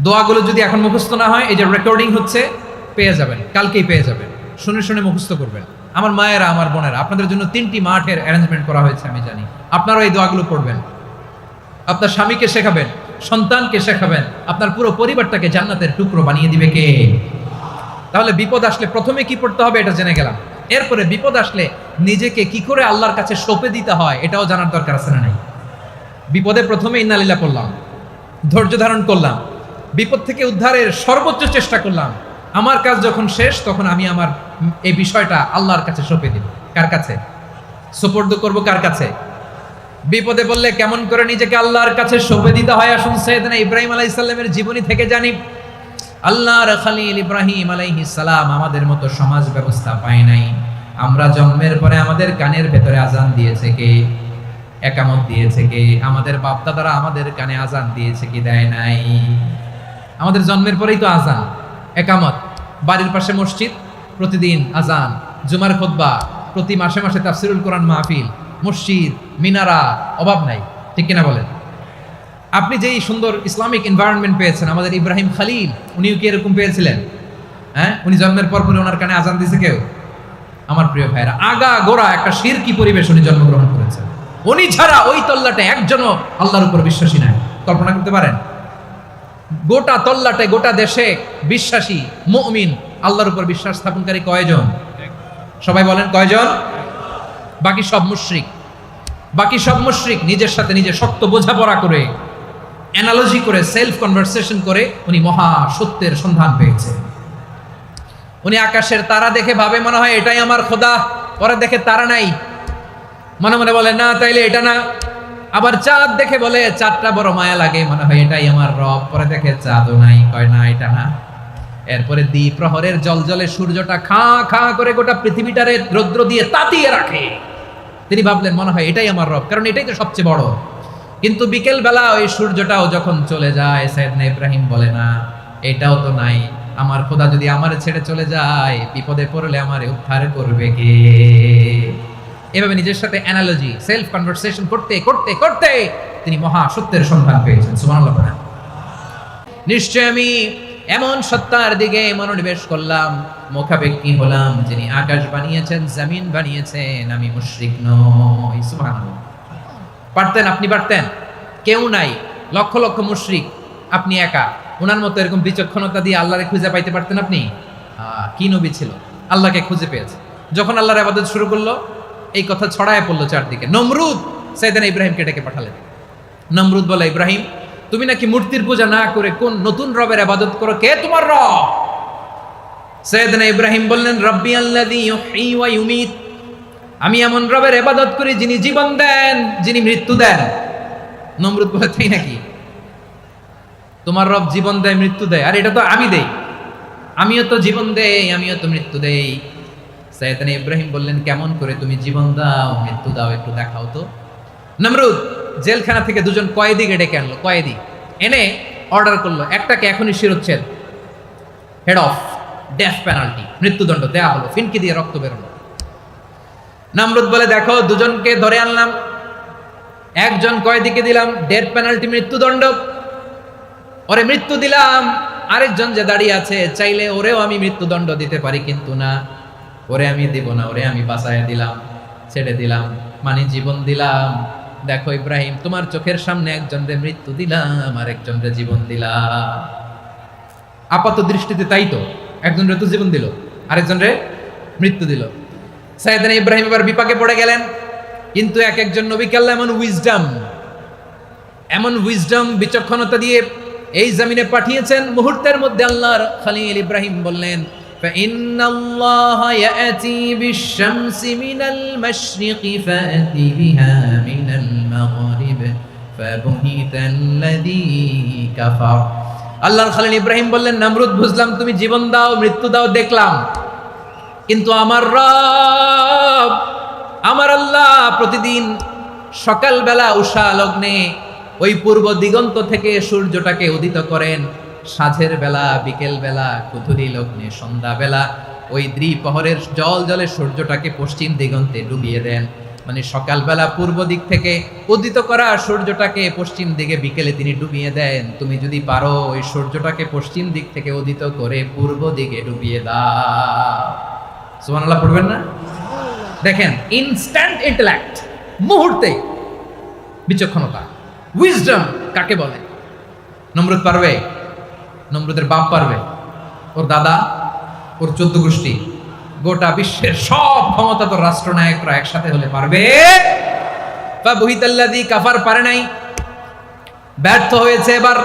দোয়াগুলো যদি এখন মুখস্থ না হয়, এই যে রেকর্ডিং হচ্ছে, পেয়ে যাবেন, কালকেই পেয়ে যাবেন। শুনে শুনে মুখস্থ করবেন। আমার মায়েরা, আমার বোনেরা, আপনাদের জন্য 3টি মাঠের অ্যারেঞ্জমেন্ট করা হয়েছে, আমি জানি। আপনারাও এই দোয়াগুলো পড়বেন, আপনার স্বামীকে শেখাবেন, সন্তানকে শেখাবেন, আপনার পুরো পরিবারটাকে জান্নাতের টুকরো বানিয়ে দিবে কে? তাহলে বিপদ আসলে প্রথমে কি পড়তে হবে এটা জেনে গেলাম। এরপরে বিপদ আসলে নিজেকে কি করে আল্লাহর কাছে সঁপে দিতে হয় এটাও জানার দরকার আছে না নাই? বিপদে প্রথমে ইন্নালিল্লাহ পড়লাম, ধৈর্য ধারণ করলাম, বিপদ থেকে উদ্ধারের সর্বোচ্চ চেষ্টা করলাম। আমার কাজ যখন শেষ তখন আমি আমার এই বিষয়টা আল্লাহর কাছে সঁপে দিব। কার কাছে সুপর্দ করব? কার কাছে? বিপদে বললে কেমন করে নিজেকে আল্লাহর কাছে সঁপে দিতে হয় আসুন সাইয়েদনা ইব্রাহিম আলাইহিস সালামের জীবনী থেকে জানি। আল্লাহর খলিল ইব্রাহিম আলাইহিস সালাম আমাদের মতো সমাজ ব্যবস্থা পায় নাই। আমরা জন্মের পরে আমাদের কানের ভেতরে আজান দিয়েছে কে? একামত দিয়েছে কে? আমাদের বাপ দাদারা আমাদের কানে আজান দিয়েছে কি? দেয় নাই। আমাদের জন্মের পরেই তো আজান, একামত, বাড়ির পাশে মসজিদ, প্রতিদিন আজান, জুমার খুতবা, প্রতি মাসে মাসে তাফসিরুল কোরআন মাহফিল, মসজিদ, মিনারা, অভাব নাই। ঠিক কিনা বলেন? আপনি যেই সুন্দর ইসলামিক এনভায়রনমেন্ট পেয়েছেন, আমাদের ইব্রাহিম খলিল উনিও কি এরকম পেয়েছিলেন? হ্যাঁ, উনি জন্মের পর পরে ওনার কানে আজান দিয়েছে কেউ? আমার প্রিয় ভাইরা, আগা গোড়া একটা শিরকি পরিবেশ উনি জন্মগ্রহণ করেছেন। উনি ছাড়া ওই তল্লাটে একজনও আল্লাহর উপর বিশ্বাসী নাই। কল্পনা করতে পারেন? গোটা তল্লাটে, গোটা দেশে বিশ্বাসী মুমিন, আল্লাহর উপর বিশ্বাস স্থাপনকারী কয়জন? সবাই বলেন কয়জন? বাকি সব মুশরিক। বাকি সব মুশরিক নিজের সাথে নিজে শক্ত বোঝাপড়া করে, অ্যানালজি করে, সেলফ কনভারসেশন করে উনি মহা সত্যের সন্ধান পেয়েছে। উনি আকাশের তারা দেখে ভাবে মনে হয় এটাই আমার খোদা, পরে দেখে তারা নাই, মনে মনে বলে না তাইলে এটা না। আবার চাঁদ দেখে বলে চাঁদটা বড় মায়া লাগে, মনে হয় এটাই আমার রব, পরে দেখে চাঁদও নাই, কয় না এটা না। এরপরে দ্বি প্রহরের জলজলে সূর্যটা খা খা করে গোটা পৃথিবীটারে রৌদ্র দিয়ে তাতিয়ে রাখে। তিনি ভাবলেন মনে হয় এটাই আমার রব, কারণ এটাই তো সবচেয়ে বড়। কিন্তু বিকেল বেলা ওই সূর্যটাও যখন চলে যায়, সাইয়েদনা ইব্রাহিম বলে না এটাও তো নাই, আমার খোদা যদি আমারে ছেড়ে চলে যায়, বিপদে পড়লে আমারে উদ্ধার করবে কে? এভাবে নিজের সাথে অ্যানালজি, সেলফ কনভারসেশন করতে করতে করতে তিনি মহা সত্যের সন্ধান পেয়েছেন। সুবহানাল্লাহ। নিশ্চয় আমি এমন সত্তার দিকে মনোনিবেশ করলাম, মুখাপেক্ষী হলাম, যিনি আকাশ বানিয়েছেন, জমিন বানিয়েছেন, আমি মুশরিক নই। সুবহানাল্লাহ। পারতেন? আপনি পারতেন? কেউ নাই, লক্ষ লক্ষ মুশরিক, আপনি একা। ওনার মতো এরকম বিচক্ষণতা দিয়ে আল্লাহরে খুঁজে পাইতে পারতেন আপনি? কি নবী ছিল, আল্লাহকে খুঁজে পেয়েছে। যখন আল্লাহর ইবাদত শুরু করলো, এই কথা ছড়ায় পড়লো চারদিকে। নমরুদ সাইয়েদনা ইব্রাহিমকে ডেকে পাঠালেন। নমরুদ বলে, ইব্রাহিম তুমি নাকি মূর্তির পূজা না করে কোন নতুন রবের ইবাদত করো, কে তোমার রব? সাইয়েদনা ইব্রাহিম বললেন, রব্বি আল্লাযী ইউহয়ী ওয়া ইউমীত, আমি এমন রবের ইবাদত করি যিনি জীবন দেন, যিনি মৃত্যু দেন। নমরুদ বলে, তাই নাকি? তোমার রব জীবন দেয়, মৃত্যু দেয়, আর এটা তো আমি দেই, আমিও তো জীবন দেই, আমিও তো মৃত্যু দেই। সাইয়েদনা ইব্রাহিম বললেন, কেমন করে তুমি জীবন দাও, মৃত্যু দাও, একটু দেখাও তো। নমরুদ জেলখানা থেকে দুজন কয়েদিকে ডেকে আনলো। কয়েদি এনে অর্ডার করলো, একটাকে এখনই শিরোচ্ছেদ, হেড অফ, ডেথ পেনাল্টি, মৃত্যুদণ্ড দেয়া হলো, ফিনকি দিয়ে রক্ত বেরোলো। নমরুদ বলে, দেখো দুজনকে ধরে আনলাম, একজন কয়েদিকে দিলাম ডেথ পেনাল্টি, মৃত্যুদণ্ড, ওরে মৃত্যু দিলাম। আরেকজন যে দাঁড়িয়ে আছে, চাইলে ওরেও আমি মৃত্যুদণ্ড দিতে পারি, কিন্তু না, ওরে আমি দিব না, ওরে আমি বাঁচাইয়া দিলাম, ছেড়ে দিলাম, মানে জীবন দিলাম। দেখো ইব্রাহিম, তোমার চোখের সামনে একজনরে মৃত্যু দিলাম, আর একজনরে জীবন দিলাম। আপাত দৃষ্টিতে তাই তো, একজনরে তো জীবন দিল, আরেকজনরে মৃত্যু দিল। সাইয়েদনা ইব্রাহিম এবার বিপাকে পড়ে গেলেন। কিন্তু এক একজন নবীকে আল্লাহ এমন উইজডম, বিচক্ষণতা দিয়ে এই জমিনে পাঠিয়েছেন। মুহূর্তের মধ্যে আল্লাহর খলিল ইব্রাহিম বললেন, فإن الله يأتي بالشمس من المشرق فأتي بها من المغرب فبهت الذي كفر। আল্লাহর খলিল ইব্রাহিম বললেন, নমরুদ বুঝলাম তুমি জীবন দাও, মৃত্যু দাও, দেখলাম, কিন্তু আমার রব, আমার আল্লাহ প্রতিদিন সকালবেলা উষা লগ্নে ওই পূর্ব দিগন্ত থেকে সূর্যটাকে উদিত করেন, সাঁঝের বেলা, বিকেল বেলা, কুথুরি লগ্নে, সন্ধ্যা বেলা ওই দ্বিপ্রহরের জলে সূর্যটাকে পশ্চিম দিগন্তে ডুবিয়ে দেন। মানে সকালবেলা পূর্ব দিক থেকে উদিত করা সূর্যটাকে পশ্চিম দিকে বিকেলে তিনি ডুবিয়ে দেন। তুমি যদি পারো ওই সূর্যটাকে পশ্চিম দিক থেকে উদিত করে পূর্ব দিকে ডুবিয়ে দাও। সুবহানাল্লাহ পড়বেন না? দেখেন, ইনস্ট্যান্ট ইন্টেলেক্ট, মুহূর্তে বিচক্ষণতা, উইজডম কাকে বলে? নমরুদ পারবে? নমরুদের বাপ পারবে? ওর দাদা, ওর 14 গোষ্ঠী, গোটা বিশ্বের সব ক্ষমতা তো রাষ্ট্রনায়করা একসাথে হলে পারবে? ফাবুহিতাল্লাযী কাফার পারে নাই, ব্যর্থ হয়েছে। এবার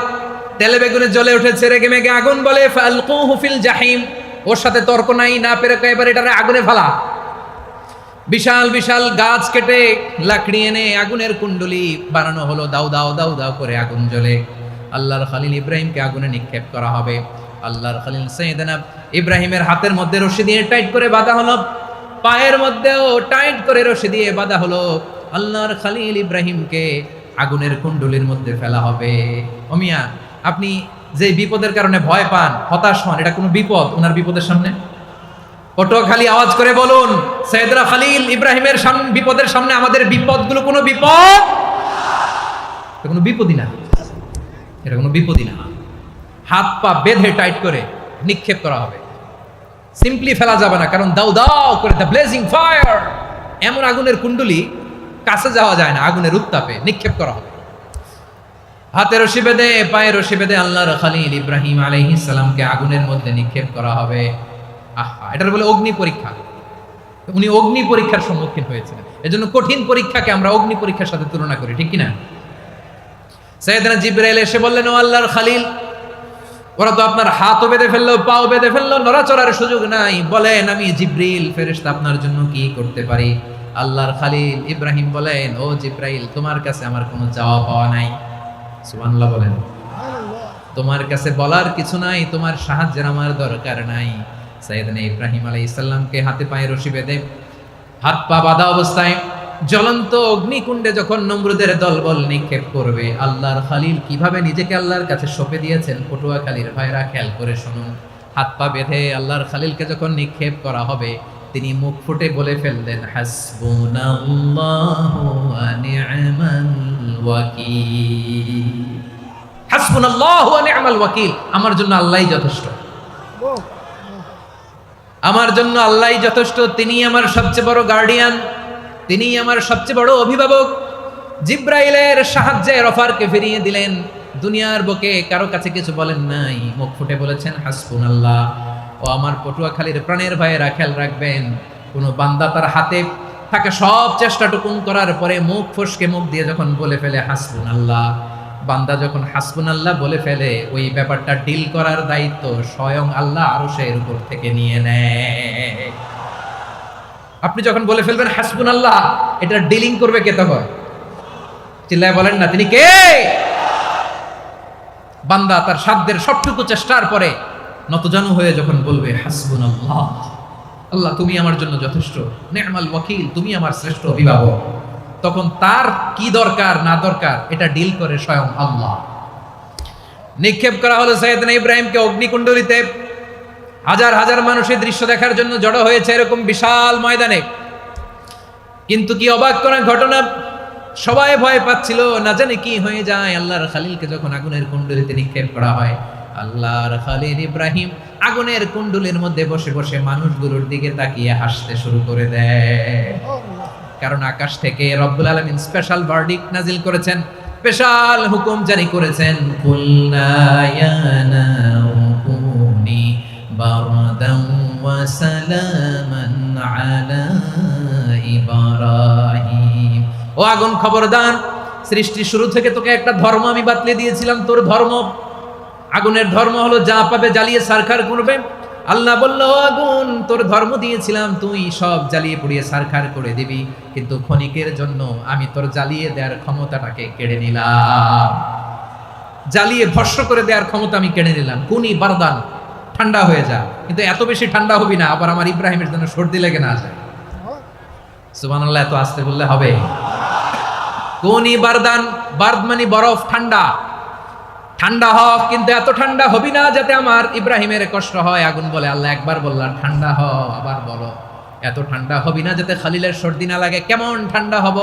তেলে বেগুনে জ্বলে উঠেছে, রেগে মেগে আগুন বলে ফালকুহু ফিল জাহিম। ওর সাথে তর্ক নাই, না পেরে এবার এটারে আগুনে ফেলা। বিশাল বিশাল গাছ কেটে লাকড়ি এনে আগুনের কুণ্ডলি বানানো হলো, দাউ দাউ দাউ দাউ করে আগুন জ্বলে। আল্লাহর খলিল ইব্রাহিমকে আগুনে নিক্ষেপ করা হবে। আল্লাহর খলিল সাইয়েদনা ইব্রাহিমের হাতের মধ্যে রশি দিয়ে টাইট করে বাঁধা হলো, পায়ের মধ্যেও টাইট করে রশি দিয়ে বাঁধা হলো। আল্লাহর খলিল ইব্রাহিমকে আগুনের কুণ্ডলির মধ্যে ফেলা হবে। ও মিয়া, আপনি যে বিপদের কারণে ভয় পান, হতাশ হন, এটা কোনো বিপদ ওনার বিপদের সামনে? পটুয়াখালী আওয়াজ করে বলুন, সাইয়েদনা খলিল ইব্রাহিমের সামনে বিপদের সামনে আমাদের বিপদগুলো কোনো বিপদ? এটা কোনো বিপদই না, এটা কোনো বিপদই না। হাত পা বেঁধে টাইট করে নিক্ষেপ করা হবে, সিম্পলি ফেলা যাবে না, কারণ দাউ দাউ করে দ্য ব্লেজিং ফায়ার, এমন আগুনের কুণ্ডলি কাছে যাওয়া যায় না, আগুনের উত্তাপে নিক্ষেপ করা হবে। হাতে রশি বেঁধে, পায়ে রশি বেঁধে আল্লাহর খলিল ইব্রাহিম আলাইহিস সালামকে আগুনের মধ্যে নিক্ষেপ করা হবে। আহা, এটার বলে অগ্নি পরীক্ষা। উনি অগ্নি পরীক্ষার সম্মুখীন হয়েছিলেন, এজন্য কঠিন পরীক্ষাকে আমরা অগ্নি পরীক্ষার সাথে তুলনা করি, ঠিক কিনা? সাইয়েদনা জিবরাইল এসে বললেন, ও আল্লাহর খলিল, ওরা তো আপনার হাতও বেঁধে ফেললো, পাও বেঁধে ফেললো, নড়াচড়ার সুযোগ নাই, বলেন আমি জিবরিল ফেরেশতা আপনার জন্য কি করতে পারি? আল্লাহর খলিল ইব্রাহিম বলেন, ও জিবরাইল, তোমার কাছে আমার কোনো চাওয়া পাওয়া নাই। সুবহানাল্লাহ বলেন। তোমার কাছে বলার কিছু নাই, তোমার সাহায্যের আমার দরকার নাই। সাইয়েদনা ইব্রাহিম আলাইহিস সালামকে হাতে পায়ে রশি বেঁধে, হাত পা বাঁধা অবস্থায় জ্বলন্ত অগ্নিকুণ্ডে যখন নমরুদের দলবল নিক্ষেপ করবে, আল্লাহর খলিল কিভাবে নিজেকে আল্লাহর কাছে সঁপে দিয়েছেন, পটুয়াখালীর ভাইরা খেয়াল করে শুনুন। হাত পা বেঁধে আল্লাহর খলিলকে যখন নিক্ষেপ করা হবে, তিনি মুখ ফুটে বলে ফেললেন, হাসবুনাল্লাহু ওয়া নি'মাল ওয়াকিল। হাসবুনাল্লাহু ওয়া নি'মাল ওয়াকিল, আমার জন্য আল্লাহই যথেষ্ট, আমার জন্য আল্লাহই যথেষ্ট। তিনি আমার সবচেয়ে বড় গার্ডিয়ান, তিনি আমার সবচেয়ে বড় অভিভাবক। জিব্রাইলের সাহায্যে অফারকে ফিরিয়ে দিলেন, দুনিয়ার বুকে কারো কাছে কিছু বলেন নাই, মুখ ফুটে বলেছেন হাসবুনাল্লাহ। ও আমার পটুয়াখালীর প্রাণের ভাইয়েরা খেয়াল রাখবেন, কোন বান্দা তার হাতে থাকা সব চেষ্টাটুকুন করার পরে মুখ ফসকে মুখ দিয়ে যখন বলে ফেলে হাসবুনাল্লাহ, বান্দা যখন হাসবুনাল্লাহ বলে ফেলে, ওই ব্যাপারটা ডিল করার দায়িত্ব স্বয়ং আল্লাহ আরশের উপর থেকে নিয়ে নেয়। আপনি যখন বলে ফেলবেন হাসবুনাল্লাহ, এটা ডিলিং করবে কে তখন? চিল্লায় বলেন না, তিনি কে? বান্দা তার সাধ্যের সবটুকু চেষ্টার পরে নতজানু হয়ে যখন বলবে হাসবুনাল্লাহ, আল্লাহ তুমি আমার জন্য যথেষ্ট, নি'মাল ওয়াকিল, তুমি আমার শ্রেষ্ঠ অভিভাবক, তখন তার কি দরকার না দরকার এটা ডিল করে স্বয়ং আল্লাহ। নিক্ষেপ করা হলো সাইয়েদনা ইব্রাহিমকে অগ্নিকুণ্ডলিতে। হাজার হাজার মানুষের দৃশ্য দেখার জন্য জড়ো হয়েছে এরকম বিশাল ময়দানে। কিন্তু কি অবাক করার ঘটনা, সবাই ভয় পাচ্ছিল, না জানে কি হয়ে যায়। আল্লাহর খলিলকে যখন আগুনের কুণ্ডলিতে নিক্ষেপ করা হয়, আল্লাহর খলিল ইব্রাহিম আগুনের কুণ্ডলির মধ্যে বসে বসে মানুষগুলোর দিকে তাকিয়ে হাসতে শুরু করে দেয়। কারণ আকাশ থেকে রব্বুল আলামিন স্পেশাল ভার্ডিক্ট নাজিল করেছেন, স্পেশাল হুকুম জারি করেছেন, কুলনা ইয়া নারু কুনি বারদান ওয়া সালামান আলা ইব্রাহিম। ও আগুন খবরদার, সৃষ্টির শুরু থেকে তোকে একটা ধর্ম আমি বাতলে দিয়েছিলাম, তোর ধর্ম, আগুনের ধর্ম হলো যা পাবে জ্বালিয়ে সারখার করবে। আল্লাহ বলল, আগুন তোর ধর্ম দিয়েছিলাম, তুই সব জ্বালিয়ে পুড়িয়ে সারখার করে দিবি, কিন্তু ক্ষণিকের জন্য আমি তোর জ্বালিয়ে দেওয়ার ক্ষমতাটাকে কেড়ে নিলাম, জ্বালিয়ে ভস্ম করে দেওয়ার ক্ষমতা আমি কেড়ে নিলাম। কুনি বারদান, ঠান্ডা হয়ে যা, কিন্তু এত বেশি ঠান্ডা হবি না আবার আমার ইব্রাহিমের জন্য সর্দি লেগে না যায়। সুবহানাল্লাহ, এত আস্তে বললে হবে? কুনি বারদান, বারদ মানে বরফ, ঠান্ডা, ঠান্ডা হ, কিন্তু এত ঠান্ডা হবি না যাতে আমার ইব্রাহিমের কষ্ট হয়। আগুন বলে, আল্লাহ একবার বললাম ঠান্ডা হ, আবার বলো এত ঠান্ডা হবি না যাতে খলিলের সর্দি না লাগে। কেমন ঠান্ডা হব,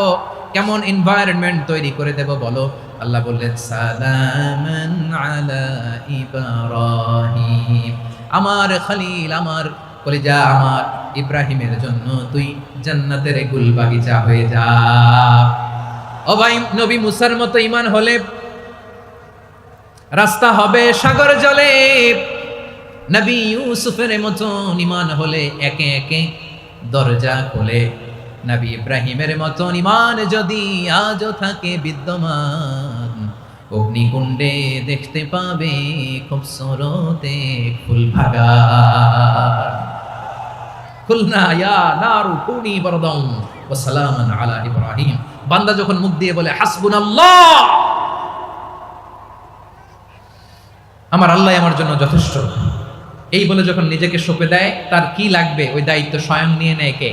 কেমন এনভায়রনমেন্ট তৈরি করে দেব বলো। আল্লাহ বললেন, সালামান আলা ইব্রাহিম, আমার খলিল, আমার কলিজা, আমার ইব্রাহিমের জন্য তুই জান্নাতের গুল বাগিচা হয়ে যা। ও ভাই, নবী মুসার মতো ঈমান হলে রাস্তা হবে সাগর জলে, নবী ইউসুফের মতো ঈমান হলে একে একে দরজা খোলে, নবী ইব্রাহিমের মতো ঈমান যদি আজও থাকে বিদ্যমান, অগ্নিকুণ্ডে দেখতে পাবে খুবসুরতে ফুল বাগান। কুলনা ইয়া নারু কুনি বারদান ওয়া সালামান আলা ইব্রাহিম। বান্দা যখন মুখ দিয়ে বলে হাসবুনাল্লাহ, আমার আল্লাহ আমার জন্য যথেষ্ট, এই বলে যখন নিজেকে সঁপে দেয়, তার কি লাগবে ওই দায়িত্ব স্বয়ং নিয়ে নেয় কে?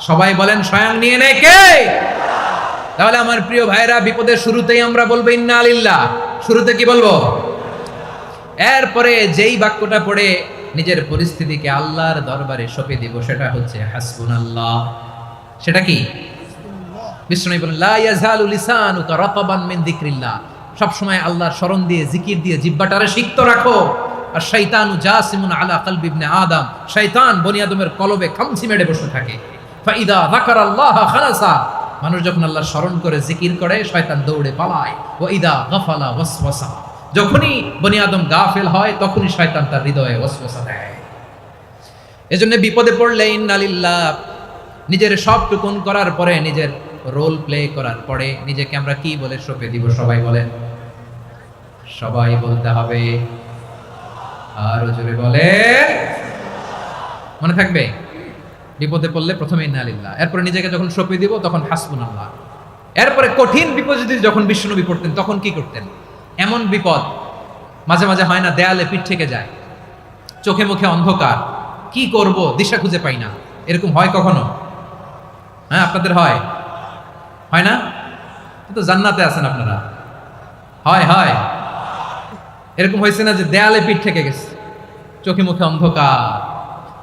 সবাই বলেন স্বয়ং নিয়ে নেয় কে? তাহলে আমার প্রিয় ভাইরা, বিপদের শুরুতেই আমরা বলবো ইন্না লিল্লাহ। শুরুতে কি বলবো? এরপরে যেই বাক্যটা পড়ে নিজের পরিস্থিতিকে আল্লাহর দরবারে সঁপে দিব, সেটা হচ্ছে হাসবুনাল্লাহ। সেটা কি? বিষ্ণু বলেন লা ইয়াজালু লিসানুকা রাতাবান মিন যিকরিল্লাহ। সব সময় আল্লাহর স্মরণ দিয়ে, জিকির দিয়ে জিহ্বাটারে সিক্ত রাখো। আর শয়তানু জাসিমুন আলা কলবি ইবনে আদম, শয়তান বনি আদমের কলবে খামচি মেরে বসে থাকে। ফাইদা যাকারাল্লাহ খালাসা, মানুষ যখন আল্লাহর স্মরণ করে জিকির করে, শয়তান দৌড়ে পালায়। ওয়া ইদা গাফালা ওয়াসওয়াসা, যখনই বনি আদম গাফেল হয় তখনই শয়তান তার হৃদয়ে ওয়াসওয়াসা দেয়। এজন্য বিপদে পড়লে ইন্না লিল্লাহ, নিজের সব টুকুন করার পরে, নিজের রোল প্লে করার পরে নিজেকে আমরা কি বলে সঁপে দিব? সবাই বলেন, সবাই বলতে হবে। আর জোরে বলে, মনে থাকবে? বিপদে পড়লে প্রথমে ইন্না লিল্লাহ, এরপরে নিজেকে যখন সঁপে দিব তখন হাসবুনাল্লাহ। এরপরে কঠিন বিপদে যখন বিশ্বনবী পড়তেন তখন কি করতেন? এমন বিপদ মাঝে মাঝে হয় না, দেয়ালে পিঠ থেকে যায়, চোখে মুখে অন্ধকার, কি করব দিশা খুঁজে পাই না, এরকম হয় কখনো? হ্যাঁ, আপনাদের হয়? হয় না? তো জান্নাতে আছেন আপনারা। হয় হয় এরকম হয়েছে না যে দেয়ালে পিঠ থেকে গেছে, চোখে মুখে অন্ধকার,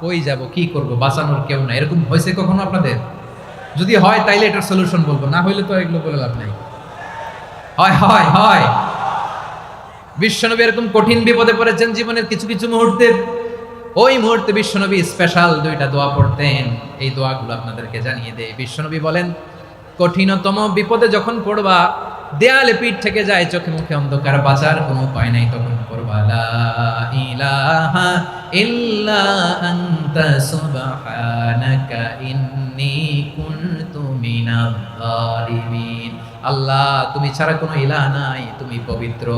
কই যাব, কি করব, বাঁচানোর কেউ না, এরকম হয়েছে কখনো আপনাদের? যদি হয় তাইলে এটার সলিউশন বলবো, না হইলে তো এগুলো বলে লাভ নাই। হয় হয় হয় বিশ্বনবী এরকম কঠিন বিপদে পড়েছেন জীবনের কিছু কিছু মুহূর্তে। ওই মুহূর্তে বিশ্বনবী স্পেশাল দুইটা দোয়া পড়তেন, এই দোয়াগুলো আপনাদেরকে জানিয়ে দেয়। বিশ্বনবী বলেন, কঠিনতম বিপদে যখন পড়বা, দেয়ালে পিঠ থেকে যায়, চোখে মুখে অন্ধকার, বাঁচার কোনো উপায় নাই, তখন পড়বা লা ইলাহা ইল্লা আনতা সুবহানাকা ইন্নী কুনতু মিনাজ জালিমিন। আল্লাহ, তুমি ছাড়া কোনো ইলাহ নাই, তুমি পবিত্র,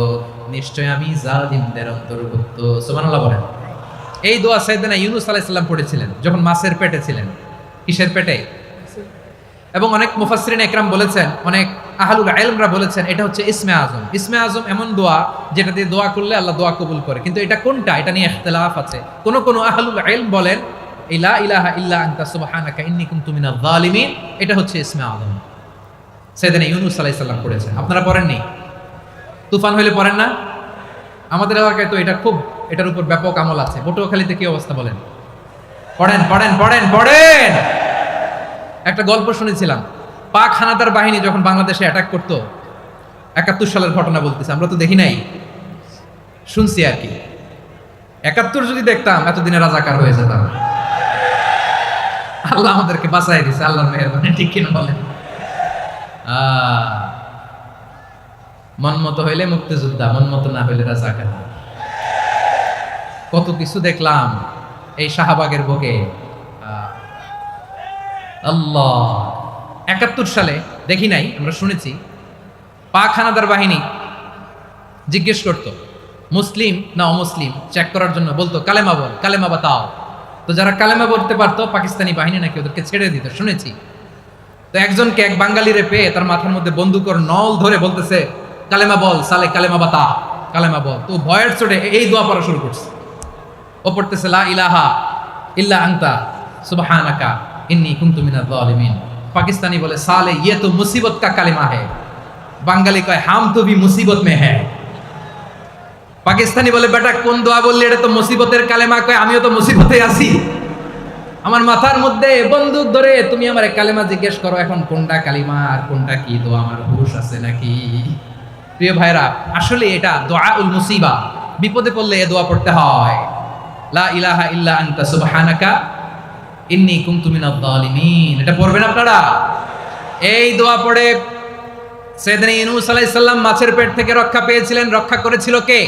নিশ্চয় আমি জালিমদের অন্তর্ভুক্ত। সুবহানাল্লাহ বলেন। এই দোয়া সাইয়েদনা ইউনূস আলাইহিস সালাম পড়েছিলেন যখন মাছের পেটে ছিলেন। কিসের পেটে? এবং অনেক মুফাসসিরিন একরাম বলেছেন, অনেক আহলুল ইলমরা বলেছেন, এটা হচ্ছে ইসমে আজম। ইসমে আজম এমন দোয়া যেটা দিয়ে দোয়া করলে আল্লাহ দোয়া কবুল করে, কিন্তু এটা কোনটা, এটা নিয়ে ইখতিলাফ আছে। কোন কোন আহলুল ইলম বলেন লা ইলাহা ইল্লা আনতা সুবহানাকা ইন্নী কুনতু মিনাজ জালিমিন, এটা হচ্ছে ইসমে আজম। সাইয়েদনা ইউনূস আলাইহিস সালাম পড়েছেন। আপনারা পড়েননি? তুফান হইলে পড়েন না? আমাদের এলাকায় তো এটা খুব, এটার উপর ব্যাপক আমল আছে। পটুয়াখালীতে কি অবস্থা বলেন? পড়েন পড়েন পড়েন পড়েন। একটা গল্প শুনেছিলাম, পাক হানাদার বাহিনী যখন বাংলাদেশে অ্যাটাক করতো, ৭১ সালের ঘটনা বলতেছে, আমরা তো দেখি নাই, শুনছি আর কি। ৭১ যদি দেখতাম এতদিনে রাজাকার হয়ে যেতাম। আল্লাহ আমাদেরকে বাঁচাই দিছে, আল্লাহর মেহেরবানি, ঠিক কিনা বলেন? মন মতো হইলে মুক্তিযোদ্ধা, মন মতো না হইলে রাজাকার। কত কিছু দেখলাম এই শাহবাগের বুকে। আল্লাহ, ৭১ সালে দেখি নাই, আমরা শুনেছি, পাক হানাদার বাহিনী জিজ্ঞেস করত মুসলিম না অমুসলিম চেক করার জন্য, বলতো কালেমা বল, কালেমা বাতাও। তো যারা কালেমা বলতে পারতো পাকিস্তানি বাহিনী নাকি ওদেরকে ছেড়ে দিত, শুনেছি। তো একজনকে, এক বাঙালিরে পেয়ে তার মাথার মধ্যে বন্দুকর নল ধরে বলতেছে কালেমা বল সালে, কালেমা বাতা, কালেমা বল। তো ভয়ের চোটে এই দোয়া পড়া শুরু করছে। ও পড়তেছে লা ইলাহা ইল্লা আনতা সুবহানাকা ইন্নী কুনতু মিনাজ জালিমিন। পাকিস্তানি বলে সালে ইয়ে তো মুসিবত কা কালেমা है। বাঙালি কয় হাম তো ভি মুসিবত মে है। পাকিস্তানি বলে বেটা কোন দোয়া বললি, এটা তো মুসিবতের কালেমা। কয় আমিও তো মুসিবতে আছি, আমার মাথার মধ্যে বন্দুক ধরে তুমি আমার কালেমা জিজ্ঞেস করো, এখন কোনটা কালিমা আর কোনটা কি দোয়া, আমার হুঁশ আছে নাকি? প্রিয় ভাইরা, আসলে এটা দুআউল মুসিবা, বিপদে পড়লে এ দোয়া পড়তে হয়। লা ইলাহা ইল্লা আনতা সুবহানাকা ইন্নী কুনতু মিনাজ জালিমিন। এটা পড়বেন আপনারা। এই দোয়া পড়ে সাইয়েদনা ইউনূস আলাইহিস সালাম মাছের পেট থেকে রক্ষা পেয়েছিলেন। রক্ষা করেছিল কে?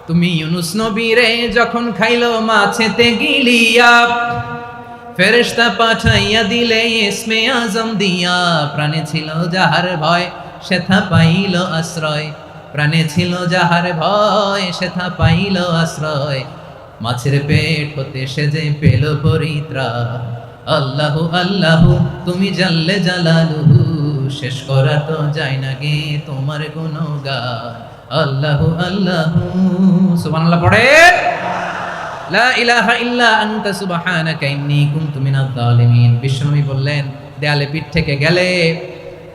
তুমি ইউনূস নবীরে যখন খাইলো মাছেতে গিলিয়া, ফেরেশতা পাঠাইয়া দিলে ইসমে আজম দিয়া, প্রাণে ছিল যাহার ভয় সেথা পাইল আশ্রয়, প্রাণে ছিল যাহার ভয় সেথা পাইল আশ্রয়, মাছের পেট হতে সে যে পেল পরিত্রাণ। আল্লাহু আল্লাহু তুমি জাল্লে জালালুহু, শেষ করা তো যায় না গে তোমার গুণগান। আল্লাহু আল্লাহু সুবহানাল্লাহ পড়ে। লা ইলাহা ইল্লা আনতা সুবহানাকা ইন্নী কুনতু মিনাজ জালিমিন। বিষ্ণুবি বললেন, দেয়ালে পিঠ থেকে গেলে,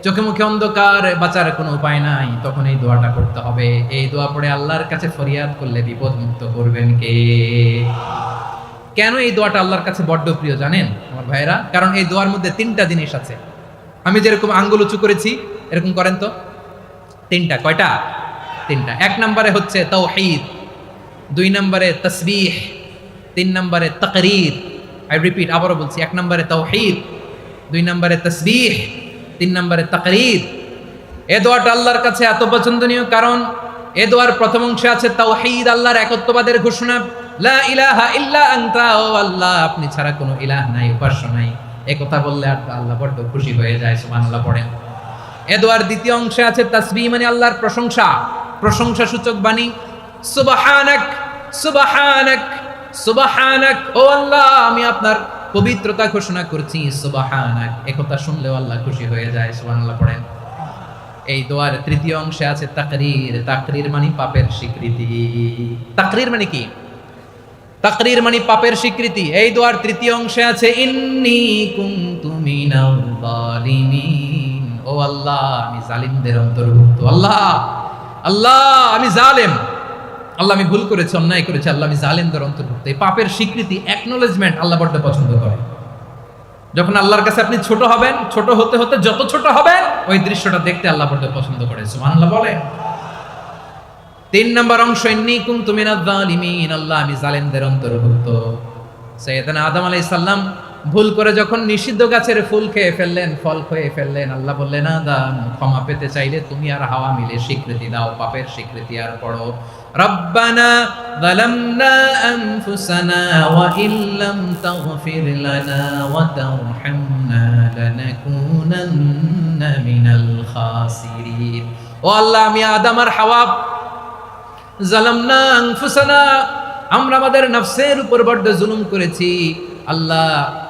চোখে মুখে অন্ধকার, বাঁচার কোনো উপায় নাই, তখন এই দোয়াটা করতে হবে। এই দোয়া পড়ে আল্লাহর কাছে ফরিয়াদ করলে বিপদ মুক্ত করবেন কে? কেন এই দোয়াটা আল্লাহর কাছে বড্ড প্রিয় জানেন আমার ভাইরা? কারণ এই দোয়ার মধ্যে তিনটা জিনিস আছে। আমি যেরকম আঙ্গুল উঁচু করেছি এরকম করেন তো। তিনটা। কয়টা? তিনটা। এক নম্বরে হচ্ছে তাওহীদ, দুই নম্বরে তাসবিহ, তিন নম্বরে তাকরীর। আই রিপিট, আবারও বলছি, এক নম্বরে তাওহীদ, দুই নম্বরে তাসবিহ, তিন নম্বরে তাকরীর। এ দোয়াটা আল্লাহর কাছে এত পছন্দনীয় কারণ এ দোয়ার প্রথম অংশে আছে তাওহীদ, আল্লাহর একত্ববাদের ঘোষণা। লা ইলাহা ইল্লা আনতা, ও আল্লাহ আপনি ছাড়া কোনো ইলাহ নাই, উপাস্য নাই। এই কথা বললে আল্লাহ বড্ড খুশি হয়ে যায়। সুবহানাল্লাহ পড়েন। এ দোয়ার দ্বিতীয় অংশে আছে তাসবিহ, মানে আল্লাহর প্রশংসা, প্রশংসা সূচক বাণী। সুবহানাক সুবহানাক সুবহানাক, ও আল্লাহ আমি আপনার পবিত্রতা ঘোষণা করছি। সুবহানাক, এই কথা শুনলেও আল্লাহ খুশি হয়ে যায়। সুবহানাল্লাহ পড়েন। এই দোয়ার তৃতীয় অংশে আছে তাকরীর। তাকরীর মানে পাপের স্বীকৃতি। তাকরীর মানে কি? তাকরীর মানে পাপের স্বীকৃতি। এই দোয়ার তৃতীয় অংশে আছে ইন্নী কুনতু মিনাল জালিমিন, ও আল্লাহ আমি জালিমদের অন্তর্ভুক্ত। আল্লাহ আল্লাহ আমি জালেম, আল্লাহ আমি ভুল করেছি, অন্যায় করেছি, আল্লাহ আমি জালেমদের অন্তর্ভুক্ত। এই পাপের স্বীকৃতি, অ্যাকনোলেজমেন্ট আল্লাহ বড্ড পছন্দ করে। যখন আল্লাহর কাছে আপনি ছোট হবেন, ছোট হতে হতে যত ছোট হবেন ওই দৃশ্যটা দেখতে আল্লাহ বড্ড পছন্দ করে। সুবহানাল্লাহ বলে। তিন নম্বর অংশ ইন্নী কুনতু মিনাজ জালিমিন, আল্লাহ আমি জালেমদের অন্তর্ভুক্ত। সাইয়েদনা আদম আলাইহিস সালাম ভুল করে যখন নিষিদ্ধ গাছের ফুল খেয়ে ফেললেন, ফল খেয়ে ফেললেন, আল্লাহ বললেন আদম ক্ষমা পেতে চাইলে তুমি আর হাওয়া মিলে স্বীকৃতি দাও, পাপের স্বীকৃতি আর পড়ো। রব্বানা যালামনা আনফুসানা ওয়া ইল্লাম তাগফির লানা ওয়া তারহামনা লানাকুনান্না মিনাল খাসিরিন। ও আল্লাহ আমি আদম আর হাওয়া যালামনা আনফুসানা, আমরা আমাদের নফসের উপর বড্ড জুলুম করেছি। আল্লাহ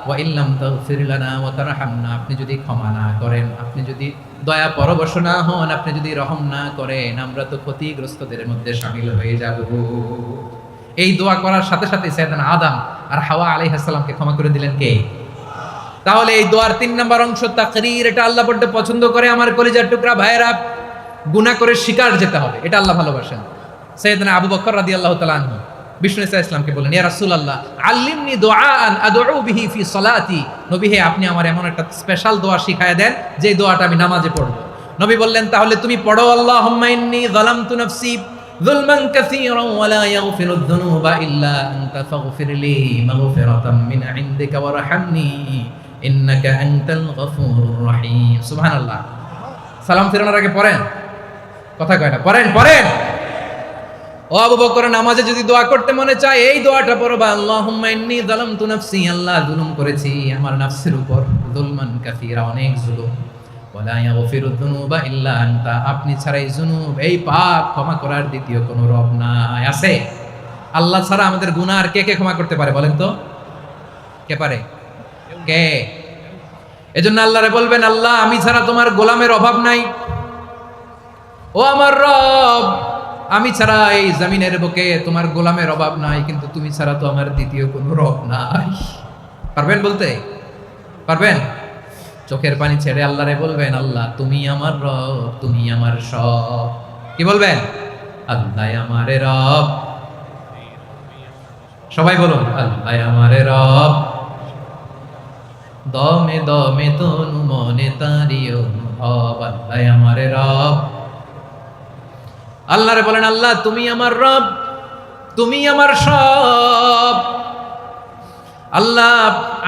ওয়া ইল্লাম তাগফির লানা ওয়া তারহামনা, আপনি যদি ক্ষমা না করেন, আপনি যদি দয়া পরবশ না হন, আপনি যদি রহম না করেন, আমরা তো ক্ষতিগ্রস্তদের মধ্যে শামিল হয়ে যাব। এই দোয়া করার সাথে সাথে সাইয়েদনা আদম আর হাওয়া আলাইহিস সালামকে ক্ষমা করে দিলেন কে? তাহলে এই দোয়ার তিন নম্বর অংশ তাকরীর, এটা আল্লাহ বড্ড পছন্দ করে। আমার কলিজার টুকরা ভাইয়েরা, গুনাহ করে শিকার যেতে হবে, এটা আল্লাহ ভালোবাসেন। সাইয়েদনা আবু বকর রাদিয়াল্লাহু তাআলা আনহু বিষ্ণু ইসা ইসলামকে বললেন, ইয়া রাসূলুল্লাহ আল্লিমনি দুআআন আদউ বিহি ফি সলাতি, নবী হে আপনি আমার এমন একটা স্পেশাল দোয়া শিখায় দেন যে দোয়াটা আমি নামাজে পড়ব। নবী বললেন, তাহলে তুমি পড়ো আল্লাহুম্মা ইন্নী যালামতু নাফসি যুলমান কাসীরান ওয়া লা ইয়াগফিরুদ যুনুবা ইল্লা আনতা ফাগফিরলি মাগফিরাতাম মিন ইনদিকা ওয়ারহামনি ইন্নাকা আনতাল গফুরুর রহিম। সুবহানাল্লাহ। সালাম ফেরানোর আগে পড়েন, কথা কয় না, পড়েন পড়েন। ও আবু বকর, নামাজে যদি দোয়া করতে মনে চায় এই দোয়াটা পড়বা, আল্লাহুম্মা ইন্নী যালামতু নাফসি, আল্লাহ জুলুম করেছি আমার নফসের উপর, যুলমান কাসীরা অনেক জুলুম, ওয়া লা ইয়াগফিরুদ যুনুবা ইল্লা আনতা, আপনি ছাড়াই যুনুব এই পাপ ক্ষমা করার দ্বিতীয় কোনো রব নাই। আছে? আল্লাহ ছাড়া আমাদের গুনাহ আর কে কে ক্ষমা করতে পারে বলেন তো? কে পারে? কে? এজন্য আল্লাহরে বলবেন, আল্লাহ আমি ছাড়া তোমার গোলামের অভাব নাই, ও আমার রব আমি ছাড়া এই জমিনের বুকে তোমার গোলামের অভাব নাই, কিন্তু তুমি ছাড়া তো আমার দ্বিতীয় কোনো রব নাই। পারবেন বলতে? পারবেন? চোখের পানি ছেড়ে আল্লাহরে বলবেন, আল্লাহ তুমি আমার রব, তুমি আমার সব। কি বলবেন? আল্লাহ আমারে রব। সবাই বলুন, আল্লাহ আমারে রব, দমে দমে তনু মনে তারি অনুভব, আল্লাহ আমারে রব। আল্লাহরে বলেন, আল্লাহ তুমি আমার রব, তুমি আমার সব, আল্লাহ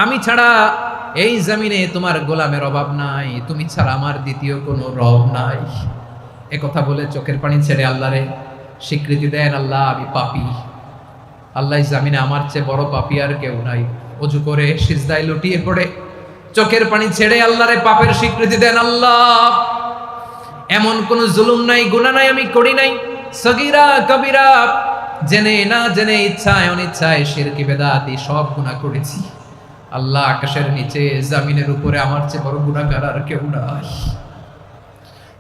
আমি ছাড়া এই জমিনে তোমার গোলামের অভাব নাই, তুমি ছাড়া আমার দ্বিতীয় কোনো রব নাই। এ কথা বলে চোখের পানি ছেড়ে আল্লাহরে স্বীকৃতি দেন, আল্লাহ আমি পাপী, আল্লাহ জামিনে আমার চেয়ে বড় পাপী আর কেউ নাই। অজু করে সিজদায় লুটিয়ে পড়ে চোখের পানি ছেড়ে আল্লাহরে পাপের স্বীকৃতি দেন, আল্লাহ এমন কোন জুলুম নাই, গুনাহ নাই আমি করি নাই, সগীরা কবিরা জেনে না জেনে ইচ্ছায় অনিচ্ছায় শিরকি বেদাতি সব গুনাহ করেছি। আল্লাহ আকাশের নিচে জমিনের উপরে আমার চেয়ে বড় গুনাহগার আর কেউ নাই।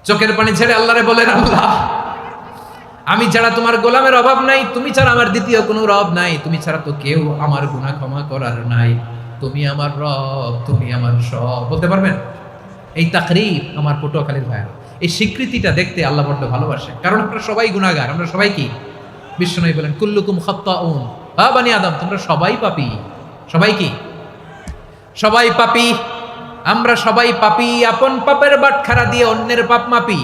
চোখের পানি ছেড়ে আল্লাহরে বলেন, আল্লাহ আমি ছাড়া তোমার গোলামের অভাব নাই, তুমি ছাড়া আমার দ্বিতীয় কোনো রব নাই, তুমি ছাড়া তো কেউ আমার গুনাহ ক্ষমা করার নাই, তুমি আমার রব, তুমি আমার সব। বলতে পারবেন? এই তাকরীর আমার পটুয়াখালীর ভাইয়া, এই স্বীকৃতিটা দেখতে আল্লাহ বড্ড ভালোবাসে, কারণ আমরা সবাই গুনাহগার। আমরা সবাই কি? বিশ্বনবী বলেন কুল্লুকুম খাত্তাউন, হা বানি আদম তোমরা সবাই পাপী। সবাই কি? সবাই পাপী। আমরা সবাই পাপী, আপন পাপের বাটখারা দিয়ে অন্যের পাপ মাপি।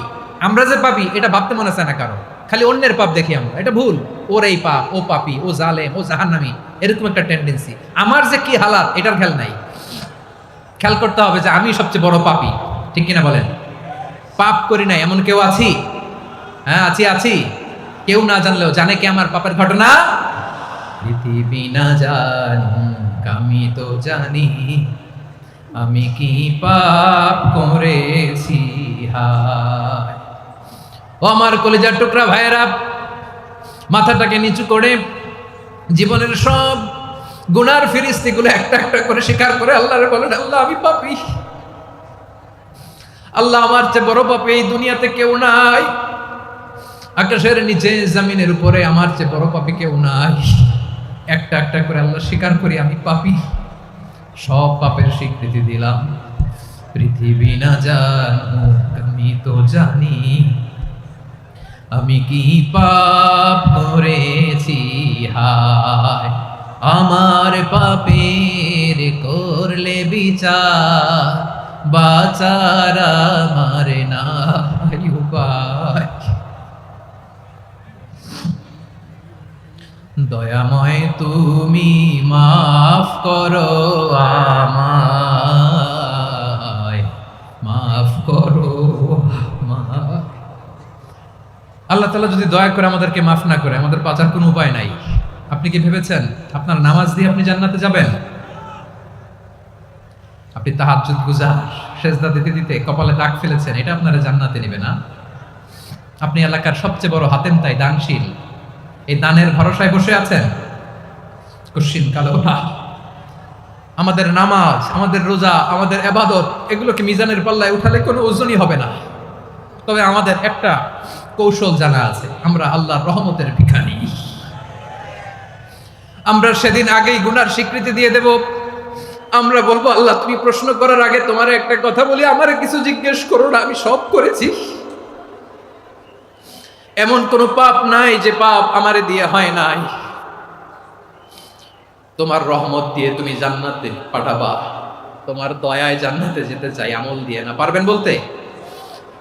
আমরা যে পাপী এটা ভাবতে মনে চায় না কারো, খালি অন্যের পাপ দেখি আমরা, এটা ভুল। ওর এই পাপ, ও পাপী, ও জালেম, ও জাহান্নামী, এরকম একটা টেন্ডেন্সি। আমার যে কি হালাত এটার খেয়াল নাই। খেয়াল করতে হবে যে আমি সবচেয়ে বড় পাপী, ঠিক কিনা বলেন? পাপ করি না এমন কেউ আছি? হ্যাঁ আছি। কেউ না জানলেও জানে কি আমার পাপের ঘটনা? পৃথিবী না জানুক আমি তো জানি, আমি কি পাপ করেছি হায়। ও আমার কলিজার টুকরা ভাইয়েরা, মাথাটাকে নিচু করে জীবনের সব গুনার ফিরিস্তিগুলো একটা একটা করে স্বীকার করে আল্লাহরে বলেন, আল্লাহ আমি পাপী, আল্লাহ আমার চেয়ে বড় পাপী এই দুনিয়াতে কেউ নাই, আকাশের নিচে জমিনের উপরে আমার চেয়ে বড় পাপী কেউ নাই। একটা একটা করে আল্লাহ স্বীকার করি আমি পাপী, সব পাপের স্বীকৃতি দিলাম। পৃথিবী না জানুক আমি তো জানি, আমি কি পাপ করেছি হায়। আমার পাপের করলে বিচার, বাঁচার আমার নাই উপায়। দয়াময় তুমি মাফ করো আমায়, মাফ করো আমায়। আল্লাহ তাআলা যদি দয়া করে আমাদেরকে মাফ না করে, আমাদের বাঁচার কোনো উপায় নাই। আপনি কি ভেবেছেন আপনার নামাজ দিয়ে আপনি জান্নাতে যাবেন? আপনি তাহাজ্জুদ গুজার, সেজদা দিতে দিতে কপালে দাগ ফেলেছেন, এটা আপনারা জান্নাতে নেবে না। আপনি এলাকার সবচেয়ে বড় হাতেম তাই দানশীল, এই দানের ভরসায় বসে আছেন, কশিন কালো না। আমাদের নামাজ, আমাদের রোজা, আমাদের ইবাদত এগুলোকে মিজানের পাল্লায় উঠালে কোনো ওজনই হবে না। তবে আমাদের একটা কৌশল জানা আছে, আমরা আল্লাহর রহমতের ভিখারি। আমরা সেদিন আগেই গুনার স্বীকৃতি দিয়ে দেব। আমরা বলবো, আল্লাহ তুমি প্রশ্ন করার আগে তোমার একটা কথা বলি, আমারে কিছু জিজ্ঞেস করো না, আমি সব করেছি। এমন কোন পাপ নাই যে পাপ আমারে দিয়ে হয় নাই। তোমার রহমত দিয়ে তুমি জান্নাতে পাঠাবা, তোমার দয়ায় জান্নাতে যেতে চাই, আমল দিয়ে না। পারবেন বলতে?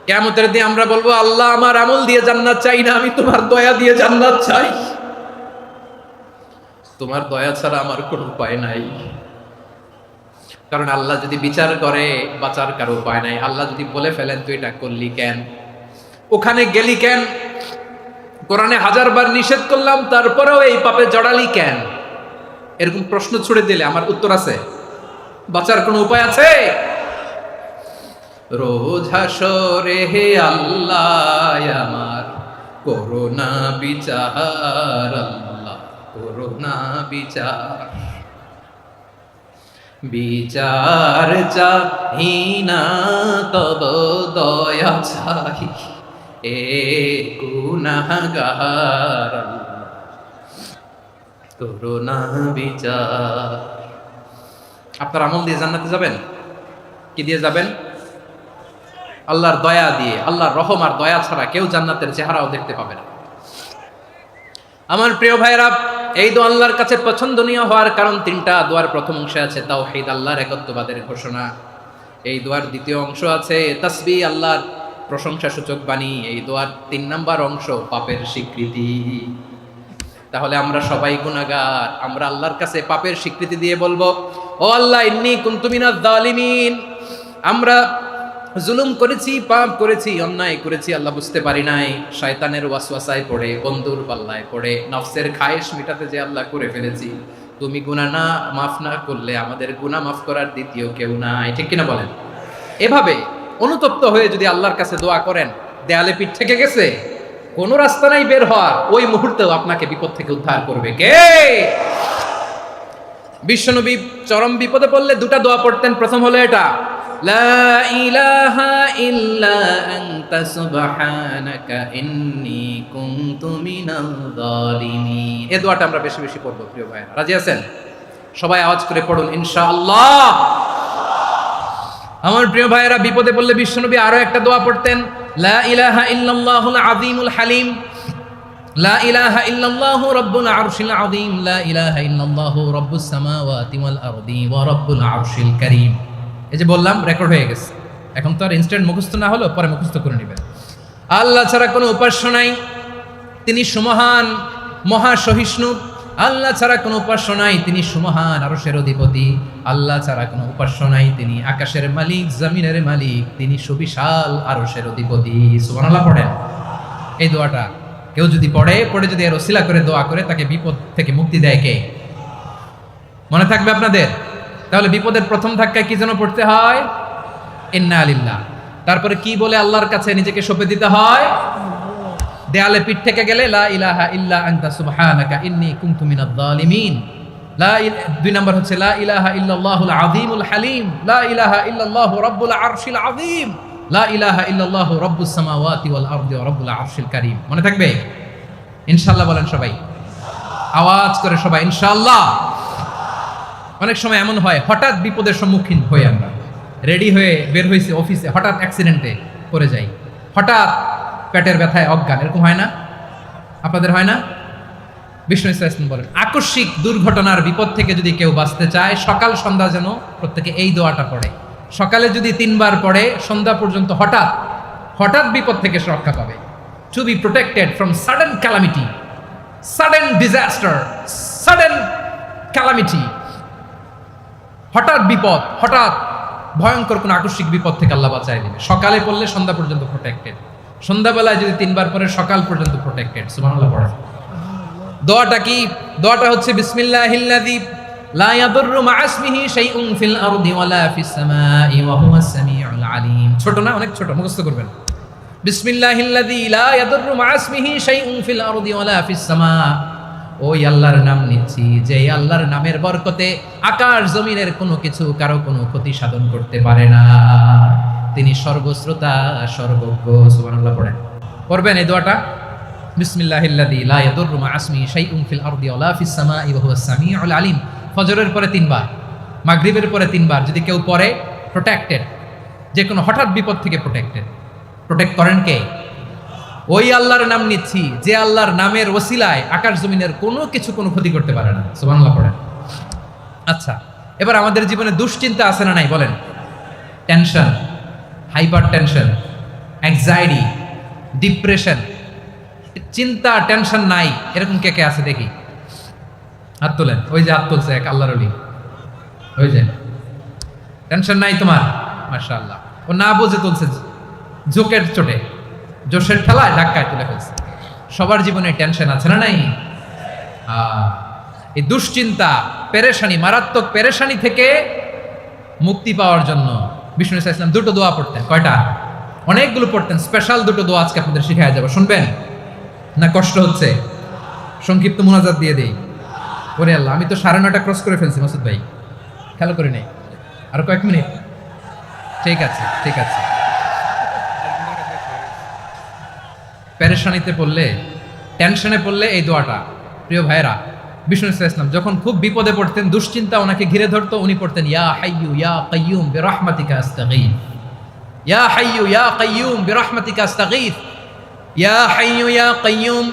কিয়ামতের দিন আমরা বলবো, আল্লাহ আমার আমল দিয়ে জান্নাত চাই না, আমি তোমার দয়া দিয়ে জান্নাত চাই। তোমার দয়া ছাড়া আমার কোনো উপায় নাই। কারণ আল্লাহ যদি বিচার করে বাঁচার কারো উপায় নাই। আল্লাহ যদি বলে ফেলেন তুই এটা করলি কেন, ওখানে গেলি কেন, কোরআনে 1000 বার নিষেধ করলাম তারপরেও এই পাপে জড়ালি কেন, এরকম প্রশ্ন ছুড়ে দিলে আমার উত্তর আছে? বাঁচার কোনো উপায় আছে? রোজ হাসরে হে আল্লাহ আমার করোনা বিচার, আল্লাহ করোনা বিচার। বিচার চাহি না তব দয়া চাহি, এ গুনাহগার করোনা বিচার। আপনার আমল দিয়ে জান্নাতে যাবেন? কি দিয়ে যাবেন? আল্লাহর দয়া দিয়ে। আল্লাহর রহম আর দয়া ছাড়া কেউ জান্নাতের চেহারাও দেখতে পাবে না। আমার প্রিয় ভাইরা, এই দোয়া আল্লাহর কাছে পছন্দনীয় হওয়ার কারণ 3টা। দোয়ার প্রথম অংশে আছে তাওহীদ, আল্লাহর একত্ববাদের ঘোষণা। এই দোয়ার দ্বিতীয় অংশ আছে তাসবিহ, আল্লাহর প্রশংসা সূচক বাণী। এই দোয়ার 3 নাম্বার অংশ পাপের স্বীকৃতি। তাহলে আমরা সবাই গুনাহগার। আমরা আল্লাহর কাছে পাপের স্বীকৃতি দিয়ে বলবো, ও আল্লাহ, ইন্নী কুনতু মিনাজ জালিমিন, আমরা জুলুম করেছি, পাপ করেছি, অন্যায় করেছি, আল্লাহ বুঝতে পারি নাই, শয়তানের ওয়াসওয়াসায় পড়ে, বন্ধুর পাল্লায় পড়ে, নফসের খায়েশ মিটাতে যে আল্লাহ করে ফেলেছি। তুমি গুনাহ না মাফ না করলে আমাদের গুনাহ মাফ করার দ্বিতীয় কেউ নাই, ঠিক কিনা বলেন? এভাবে অনুতপ্ত হয়ে যদি আল্লাহর কাছে দোয়া করেন, দেয়ালে পিঠ থেকে গেছে, কোনো রাস্তা নাই বের হওয়ার, ওই মুহূর্তেও আপনাকে বিপদ থেকে উদ্ধার করবে কে? বিশ্বনবী চরম বিপদে পড়লে দুটা দোয়া পড়তেন। প্রথম হলো এটা, লা ইলাহা ইল্লা আনতা সুবহানাকা ইন্নী কুনতু মিনাল যালিমিন। এই দোয়াটা আমরা বেশি বেশি পড়ব প্রিয় ভাইরা। রাজি আছেন? সবাই আওয়াজ করে পড়ুন ইনশাআল্লাহ। আমার প্রিয় ভাইয়েরা, বিপদে পড়লে বিশ্বনবী আরো একটা দোয়া পড়তেন, লা ইলাহা ইল্লাল্লাহুল আযীমুল হালিম, লা ইলাহা ইল্লাল্লাহু রাব্বুল আরশিল আযীম, লা ইলাহা ইল্লাল্লাহু রাব্বুস সামাওয়াতি ওয়াল আরদি ওয়া রাব্বুল আরশিল কারীম। এই যে বললাম, রেকর্ড হয়ে গেছে, এখন তো আর ইনস্ট্যান্ট মুখস্থ না হলো, পরে মুখস্থ করে নেবেন। আল্লাহ ছাড়া কোনো উপাস্য নাই, তিনি সুমহান, মহা সহিষ্ণু। আল্লাহ ছাড়া কোনো উপাস্য নাই, তিনি সুমহান, আরশের অধিপতি। আল্লাহ ছাড়া কোনো উপাস্য নাই, তিনি আকাশের মালিক, জমিনের মালিক, তিনি সুবিশাল, আরশের অধিপতি। সুবহানাল্লাহ পড়েন। এই দোয়াটা কেউ যদি পড়ে যদি এর ওসিলা করে দোয়া করে, তাকে বিপদ থেকে মুক্তি দেয় কে? মনে থাকবে আপনাদের? তাহলে বিপদের প্রথম ধাক্কায় কি যেন পড়তে হয়? ইন্না লিল্লাহ। তারপরে কি বলে আল্লাহর কাছে নিজেকে সঁপে দিতে হয়? দেয়ালে পিঠ থেকে গেলে লা ইলাহা ইল্লা আনতা সুবহানাকা ইন্নী কুনতু মিনাজ জালিমিন। দুই নম্বর হচ্ছে লা ইলাহা ইল্লাল্লাহুল আযীমুল হালিম, লা ইলাহা ইল্লাল্লাহু রাব্বুল আরশিল আযীম, লা ইলাহা ইল্লাল্লাহু রাব্বুস সামাওয়াতি ওয়াল আরদি ওয়া রাব্বুল আরশিল কারীম। মনে থাকবে? ইনশাআল্লাহ বলেন সবাই, আওয়াজ করে সবাই ইনশাআল্লাহ। অনেক সময় এমন হয়, হঠাৎ বিপদের সম্মুখীন হই আমরা, রেডি হয়ে বের হয়েছি অফিসে, হঠাৎ অ্যাক্সিডেন্টে পড়ে যাই, হঠাৎ পেটের ব্যথায় অজ্ঞান, এরকম হয় না? আপনাদের হয় না? বিষ্ণু ইসলাম বলেন, আকস্মিক দুর্ঘটনার বিপদ থেকে যদি কেউ বাঁচতে চায়, সকাল সন্ধ্যা যেন প্রত্যেকে এই দোয়াটা পড়ে। সকালে যদি 3 বার পড়ে, সন্ধ্যা পর্যন্ত হঠাৎ বিপদ থেকে সে রক্ষা পাবে। To be protected from sudden calamity, sudden disaster, sudden calamity, হঠাৎ বিপদ, হঠাৎ ভয়ঙ্কর কোন আকস্মিক বিপদ থেকে আল্লাহ বাঁচায় দিবে। সকালে পড়লে সন্ধ্যা পর্যন্ত প্রোটেক্টেড, সন্ধ্যাবেলায় যদি 3 বার পরে সকাল পর্যন্ত প্রোটেক্টেড। সুবহানাল্লাহ পড়ে। দোয়াটা কি? দোয়াটা হচ্ছে বিসমিল্লাহিল্লাযী লা ইয়াদুররু মা ইসমিহি শাইউন ফিল আরদি ওয়ালা ফিস সামাই ওয়া হুয়াস সামিউল আলিম। ছোট না? অনেক ছোট, মুখস্থ করবেন। বিসমিল্লাহিল্লাযী লা ইয়াদুররু মা ইসমিহি শাইউন ফিল আরদি ওয়ালা ফিস সামা। ওই আল্লাহর নাম নিচ্ছি, যে আল্লাহর নামের বরকতে আকাশ জমিনের কোনো কিছু কারো কোনো ক্ষতি সাধন করতে পারে না। তিনি সর্বশ্রোতা, সর্বজ্ঞ। সুবহানাল্লাহ পড়েন। পড়বেন এই দোয়াটা, বিসমিল্লাহিল্লাযী লা ইয়াদুররু মা ইসমিহি শাইউন ফিল আরদি ওয়ালা ফিস সামাই ওয়া হুয়াস সামিউল আলিম। ফজরের পরে 3 বার, মাগরিবের পরে 3 বার যদি কেউ পড়ে, প্রোটেক্টেড, যে কোনো হঠাৎ বিপদ থেকে প্রোটেক্টেড। প্রোটেক্ট করেন কে? ওই আল্লাহর নাম নিচ্ছি, যে আল্লাহর নামের ওসিলায় আকাশ জমিনের কোনো কিছু কোনো ক্ষতি করতে পারে না। সুবহানাল্লাহ পড়েন। আচ্ছা, এবার আমাদের জীবনে দুশ্চিন্তা আছে না নাই বলেন? Tension, hyper tension, anxiety, depression, চিন্তা, টেনশন নাই, এরকম কে কে আছে দেখি? হাত তোলেন। ওই যে হাত তুলছে এক আল্লাহর ওলি, ওই যে। টেনশন নাই তোমার? মাশাআল্লাহ। ও না বুঝে তুলছে, জোকের চোটে, জোশের ঠেলায় ধাক্কায় তুলে ফেলছে। সবার জীবনে টেনশন আছে না নাই? এই দুশ্চিন্তা, পেরেশানি, মারাত্মক পেরেশানি থেকে মুক্তি পাওয়ার জন্য বিষ্ণু ইসলাম 2টো দোয়া পড়তেন। কয়টা? অনেকগুলো পড়তেন। স্পেশাল 2টো দোয়া আজকে আপনাদের শিখায়া যাবো, শুনবেন না? কষ্ট হচ্ছে? সংক্ষিপ্ত মুনাজাত দিয়ে দেই। ওরে আল্লাহ, আমি তো 9:30 ক্রস করে ফেলছি মাসুদ ভাই, খেয়াল করে নেই। আর কয়েক মিনিট? ঠিক আছে, ঠিক আছে। পেরেশানিতে পড়লে, টেনশনে পড়লে এই দোয়াটা, প্রিয় ভাইরা, বিষ্ণু ইসলাম যখন খুব বিপদে পড়তেন, দুশ্চিন্তা ওনাকে ঘিরে ধরতো, উনি পড়তেন ইয়া হাইয়ু ইয়া কাইয়ুম বিরহমাতিকা আস্তাগীথ, ইয়া হাইয়ু ইয়া কাইয়ুম বিরহমাতিকা আস্তাগীথ, ইয়া হাইয়ু ইয়া কাইয়ুম,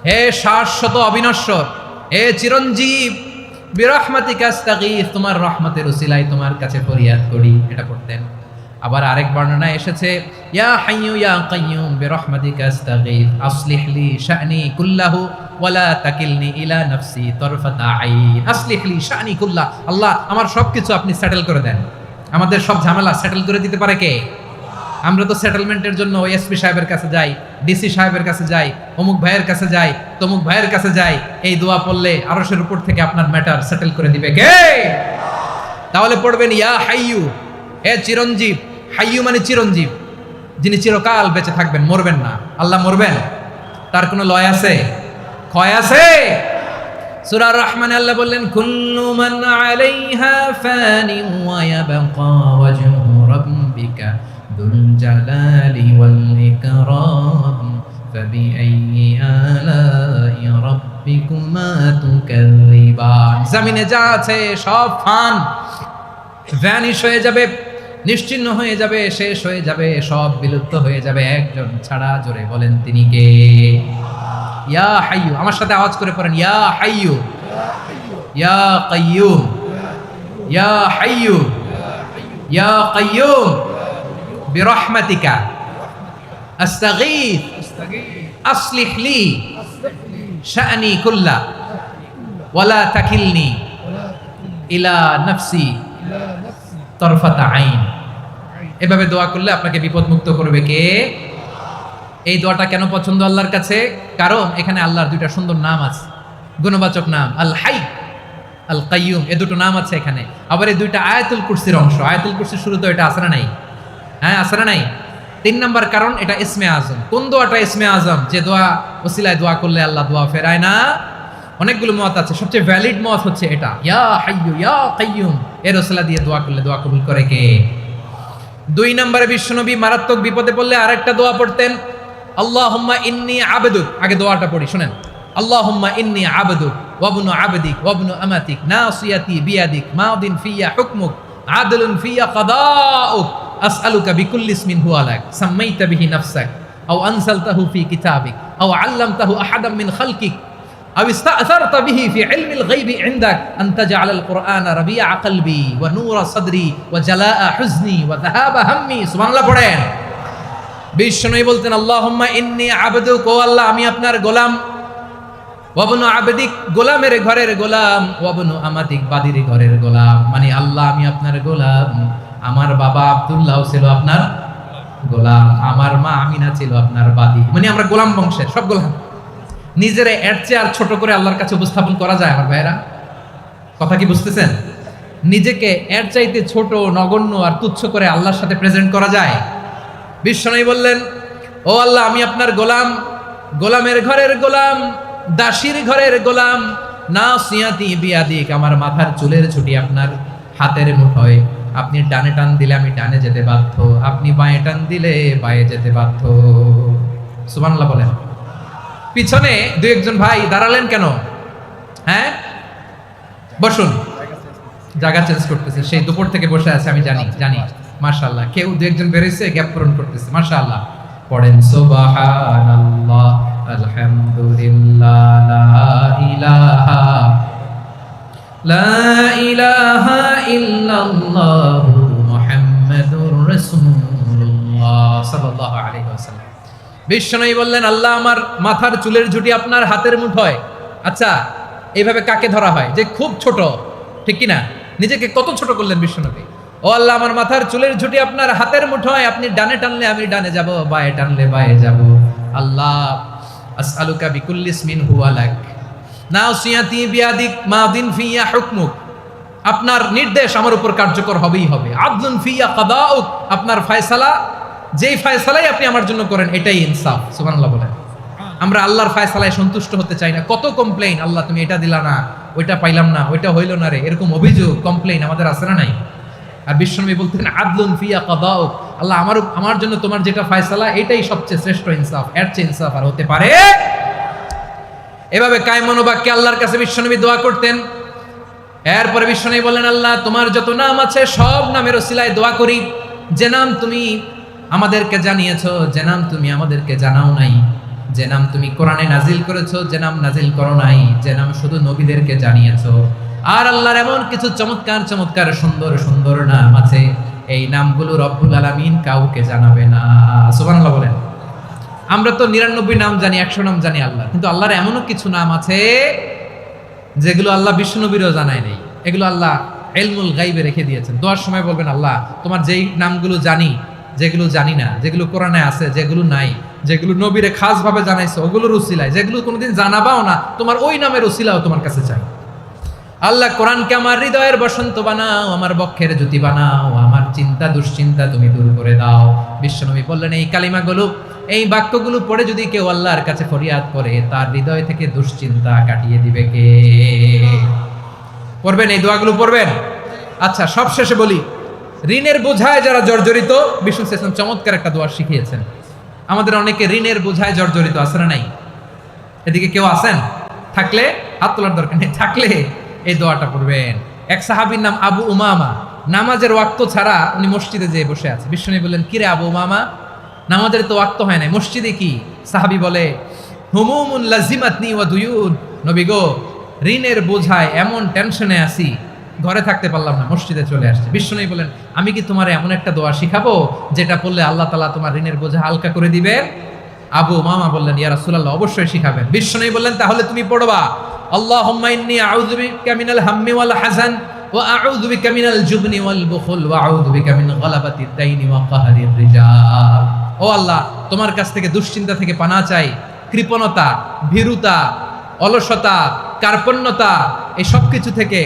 হে শাশ্বত অবিনশ্বর, হে চিরঞ্জীব, বিরহমাতিকা আস্তাগীথ, তোমার রহমতের উসিলায় তোমার কাছে ফরিয়াদ করি। এটা পড়তেন। আবার আরেক বর্ণনায় এসেছে ইয়া হাইয়ু ইয়া কাইয়ুম বিরহমাতিকা আস্তাগীথ আসলিহ লি শা'নি কুল্লাহু ওয়ালা তাকিলনি ইলা নাফসি তারফাতা আইন। আসলিহ লি শা'নি কুল্লাহ, আল্লাহ আমার সবকিছু আপনি সেটেল করে দেন। আমাদের সব ঝামেলা সেটেল করে দিতে পারে কে? আমরা তো সেটেলমেন্টের জন্য এসপি সাহেবের কাছে যাই, ডিসি সাহেবের কাছে যাই, অমুক ভাইয়ের কাছে যাই, তমুক ভাইয়ের কাছে যাই। এই দোয়া পড়লে আরশের উপর থেকে আপনার ম্যাটার সেটেল করে দিবে কে? তাহলে পড়বেন ইয়া হাইয়ু, হে চিরঞ্জীব। হাইয়ু মানে চিরঞ্জীব, যিনি চিরকাল বেঁচে থাকবেন, মরবেন না। আল্লাহ মরবেন? তার কোনো লয় আছে? ক্ষয় আছে? সূরা রহমানে আল্লাহ বললেন কুল্লু মান আলাইহা ফানি ওয়া ইয়াবকা ওয়াজহু রাব্বিকা যুল জালালি ওয়াল ইকরাম ফাবিআইয়ি আলাই রাব্বিকুমা তুকাযযিবান। জমিনে যা আছে সব ফান, ভ্যানিশ হয়ে যাবে, নিশ্চিহ্ন হয়ে যাবে, শেষ হয়ে যাবে, সব বিলুপ্ত হয়ে যাবে, একজন ছাড়া। জোরে বলেন তিনি কে? ইয়া হাইয়ু, আমার সাথে আওয়াজ করে পড়েন ইয়া হাইয়ু ইয়া কাইয়ুম ইয়া হাইয়ু ইয়া কাইয়ুম বিরহমাতিকা আস্তাগীথ আসলিহ লি শা'নি কুল্লা ওয়ালা তাকিলনি ইলা নাফসি তরফাতা আইন। এভাবে দোয়া করলে আপনাকে বিপদ মুক্ত করবে কে? এই দোয়াটা কেন পছন্দ আল্লাহর কাছে? কারণ এখানে আল্লাহর দুইটা সুন্দর নাম আছে, গুণবাচক নাম, আল হাই, আল কাইয়ুম, এই দুটো নাম আছে এখানে। আবার এই দুইটা আয়াতুল কুরসির অংশ। আয়াতুল কুরসির শুরুতে এটা আছে না নাই? হ্যাঁ, আছে না নাই? 3 নাম্বার কারণ এটা ইসমে আজম। কোন দোয়াটা ইসমে আজম? যে দোয়া ওসিলায় দোয়া করলে আল্লাহ দোয়া ফেরায় না। অনেকগুলো মত আছে, সবচেয়ে ভ্যালিড মত হচ্ছে এটা, ইয়া হাইয়ু ইয়া কাইয়ুম। এর ওসিলা দিয়ে দোয়া করলে দোয়া কবুল করে কে? 2 নম্বরে বিশ্বনবী মারাত্মক বিপদে পড়লে আরেকটা দোয়া পড়তেন, আল্লাহুম্মা ইন্নী আবদুক। আগে দোয়াটা পড়ি, শুনেন। আল্লাহুম্মা ইন্নী আবদুক ওয়া ইবনু আবদিক ওয়া ইবনু আমাতিক নাসিয়াতি বিয়াদিক মাদিন ফিয়া হুকমুক আদলুন ফিয়া কাদাউক আসআলুকা বিকুল্লি ইসমিন হুয়া লাক সাম্মাইতা বিহি নাফসাক আও আনসালতাহু ফি কিতাবিক আও আল্লামতাহু আহাদাম মিন খালকিক আও ইস্তা'সারতা বিহি ফি ইলমিল গায়বি ইনদাক আন তাজআলাল কুরআনা রাবিআ কলবি ওয়া নূরা সাদরি ওয়া জালাআ হুজনি ওয়া যাহাবা হাম্মি। সুবহানাল্লাহ পড়েন। বিশ্বনবী বলতেন আল্লাহুম্মা ইন্নী আবদুক, ও আল্লাহ আমি আপনার গোলাম, ওয়া ইবনু আবদিক, গোলামের ঘরের গোলাম, ওয়া ইবনু আমাতিক, বাদীর ঘরের গোলাম। মানে আল্লাহ আমি আপনার গোলাম। আমার বাবা আব্দুল্লাহ ছিল আপনার গোলাম, আমার মা আমিনা ছিল আপনার বাদী। মানে আমরা গোলাম বংশের, সব গোলাম। নিজেরা এর চেয়ে আর ছোট করে আল্লাহর কাছে উপস্থাপন করা যায় আমার ভাইরা? কথা কি বুঝতেছেন? নিজেকে এর চাইতে ছোট, নগণ্য আর তুচ্ছ করে আল্লাহর সাথে প্রেজেন্ট করা যায়? বিশ্বনবী বললেন ও আল্লাহ আমি আপনার গোলাম, গোলামের ঘরের গোলাম, দাসীর ঘরের গোলাম। নাসিয়াতি বিয়াদিক, আমার মাথার চুলের ছুটি আপনার হাতের মুঠোয়। আপনি ডানে টান দিলে আমি ডানে যেতে বাধ্য, আপনি বাঁয়ে টান দিলে বাঁয়ে যেতে বাধ্য। সুবহানাল্লাহ বলেন। পিছনে 2-1 ভাই দাঁড়ালেন কেন? হ্যাঁ, বসুন। জায়গা চেঞ্জ করতেছে, সেই দুপুর থেকে বসে আছে আমি জানি। মাশাআল্লাহ, কেউ 2-1 বেরিয়েছে, গ্যাপ পূরণ করতেছে। মাশাআল্লাহ পড়েন সুবহানাল্লাহ আলহামদুলিল্লাহ লা ইলাহা ইল্লাল্লাহু মুহাম্মাদুর রাসূলুল্লাহ সাল্লাল্লাহু আলাইহি ওয়াসাল্লাম। বিশ্বনবী বললেন আল্লাহ আমার মাথার চুলের ঝুঁটি আপনার হাতের মুঠোয়। আচ্ছা, এইভাবে কাকে ধরা হয়? যে খুব ছোট, ঠিক কি না? নিজেকে কত ছোট করলেন বিশ্বনবী। ও আল্লাহ আমার মাথার চুলের ঝুঁটি আপনার হাতের মুঠোয়, আপনি ডানে টানলে আমি ডানে যাব, বাঁয়ে টানলে বাঁয়ে যাব। আল্লাহ আসআলুকা বিকুল্লি ইসমিন হুয়া লাক নাসিয়াতি বিয়াদিক মাদিন ফিয়া হুকমুক, আপনার নির্দেশ আমার উপর কার্যকর হবেই হবে। আদলুন ফিয়া কাদাউক, আপনার ফয়সালা, যেই ফয়সালাই আপনি আমার জন্য করেন এটাই ইনসাফ। সুবহানাল্লাহ বলেন। আমরা আল্লাহর ফয়সালায় সন্তুষ্ট হতে চাই না। কত কমপ্লেইন, আল্লাহ তুমি এটা দিলা না, ওইটা পাইলাম না, ওইটা হইল না রে, এরকম অভিযোগ, কমপ্লেইন আমাদের আছে না নাই? আর বিশ্বনবী বলতেন আদলুন ফিয়া কাদাউক, আল্লাহ আমার জন্য তোমার যেটা ফয়সালা এটাই সবচেয়ে শ্রেষ্ঠ ইনসাফ, এর চেয়ে ইনসাফ আর হতে পারে? এভাবে কায় মনোবাক্যে আল্লাহর কাছে বিশ্বনবী দোয়া করতেন। এরপরে বিশ্বনবী বললেন আল্লাহ তোমার যত নাম আছে সব নামের ওসিলায় দোয়া করি, যে নাম তুমি আমাদেরকে জানিয়েছো, যে নাম তুমি আমাদেরকে জানাও নাই, যে নাম তুমি কোরআনে নাজিল করেছো, যে নাম নাজিল করো নাই, যে নাম শুধু নবীদেরকে জানিয়েছো। আর আল্লাহর এমন কিছু চমৎকার চমৎকার সুন্দর সুন্দর নাম আছে এই নামগুলো রব্বুল আলামিন কাউকে জানাবে না। সুবহানাল্লাহ বলেন। আমরা তো 99 নাম জানি, 100 নাম জানি আল্লাহ, কিন্তু আল্লাহর এমনও কিছু নাম আছে যেগুলো আল্লাহ বিশ্বনবীরও জানায় নেই। এগুলো আল্লাহ ইলমুল গায়বে রেখে দিয়েছেন। দোয়ার সময় বলবেন, আল্লাহ তোমার যেই নামগুলো জানি, যেগুলো জানি না, যেগুলো কোরআনে আছে, যেগুলো নাই, যেগুলো নবীরে খাস ভাবে জানাইছো ওগুলোর উসিলায়, যেগুলো কোনোদিন জানাবাও না তোমার ওই নামের উসিলাও তোমার কাছে চাই। আল্লাহ কোরআনকে আমার হৃদয়ের বসন্ত বানাও, আমার বক্ষের জ্যোতি বানাও, আমার চিন্তা দুশ্চিন্তা তুমি দূর করে দাও। বিশ্বনবী বললেন, এই কালিমাগুলো, এই বাক্যগুলো পড়ে যদি কেউ আল্লাহর কাছে ফরিয়াদ করে, তার হৃদয় থেকে দুশ্চিন্তা কাটিয়ে দিবে কে? পড়বেন, এই দোয়াগুলো পড়বেন। আচ্ছা, সব শেষে বলি, ঋণের বোঝায় যারা জর্জরিত, বিষ্ণু ইসলাম চমৎকার একটা দোয়া শিখিয়েছেন। আমাদের অনেকে ঋণের বোঝায় জর্জরিত, আছে না নাই? এদিকে কেউ আছেন? থাকলে হাত তোলার দরকার নেই, থাকলে এই দোয়াটা পড়বেন। এক সাহাবীর নাম আবু উমামা, নামাজের ওয়াক্ত ছাড়া উনি মসজিদে যেয়ে বসে আছে। বিষ্ণু বললেন, কিরে আবু উমামা, নামাজের তো ওয়াক্ত হয় না, মসজিদে কি? সাহাবী বলে, হুমুমুন লাজিমাতনি ওয়া দুয়ুন, নবী গো, ঋণের বোঝায় এমন টেনশনে আছি, ঘরে থাকতে পারলাম না, মসজিদে চলে আসছে। বিষ্ণু বলেন, আমি কি তোমার এমন একটা দোয়া শিখাবো যেটা পড়লে আল্লাহ তাআলা তোমার ঋণের বোঝা হালকা করে দিবে? আবু উমামা বললেন, ইয়া রাসূলুল্লাহ, অবশ্যই শিখাবেন। বিষ্ণু বললেন, তাহলে তুমি পড়বা, আল্লাহুম্মা ইন্নী আউযু বিকা মিনাল হাম্মি ওয়াল হাযান ওয়া আউযু বিকা মিনাল জুবনি ওয়াল বুখল ওয়া আউযু বিকা মিন গালাবাতিদ দাইনি ওয়া কাহরির রিজাল। ও আল্লাহ, তোমার কাছ থেকে দুশ্চিন্তা থেকে পানা চাই, কৃপণতা, ভীরুতা, অলসতা, কার্পণ্যতা, এই সব কিছু থেকে,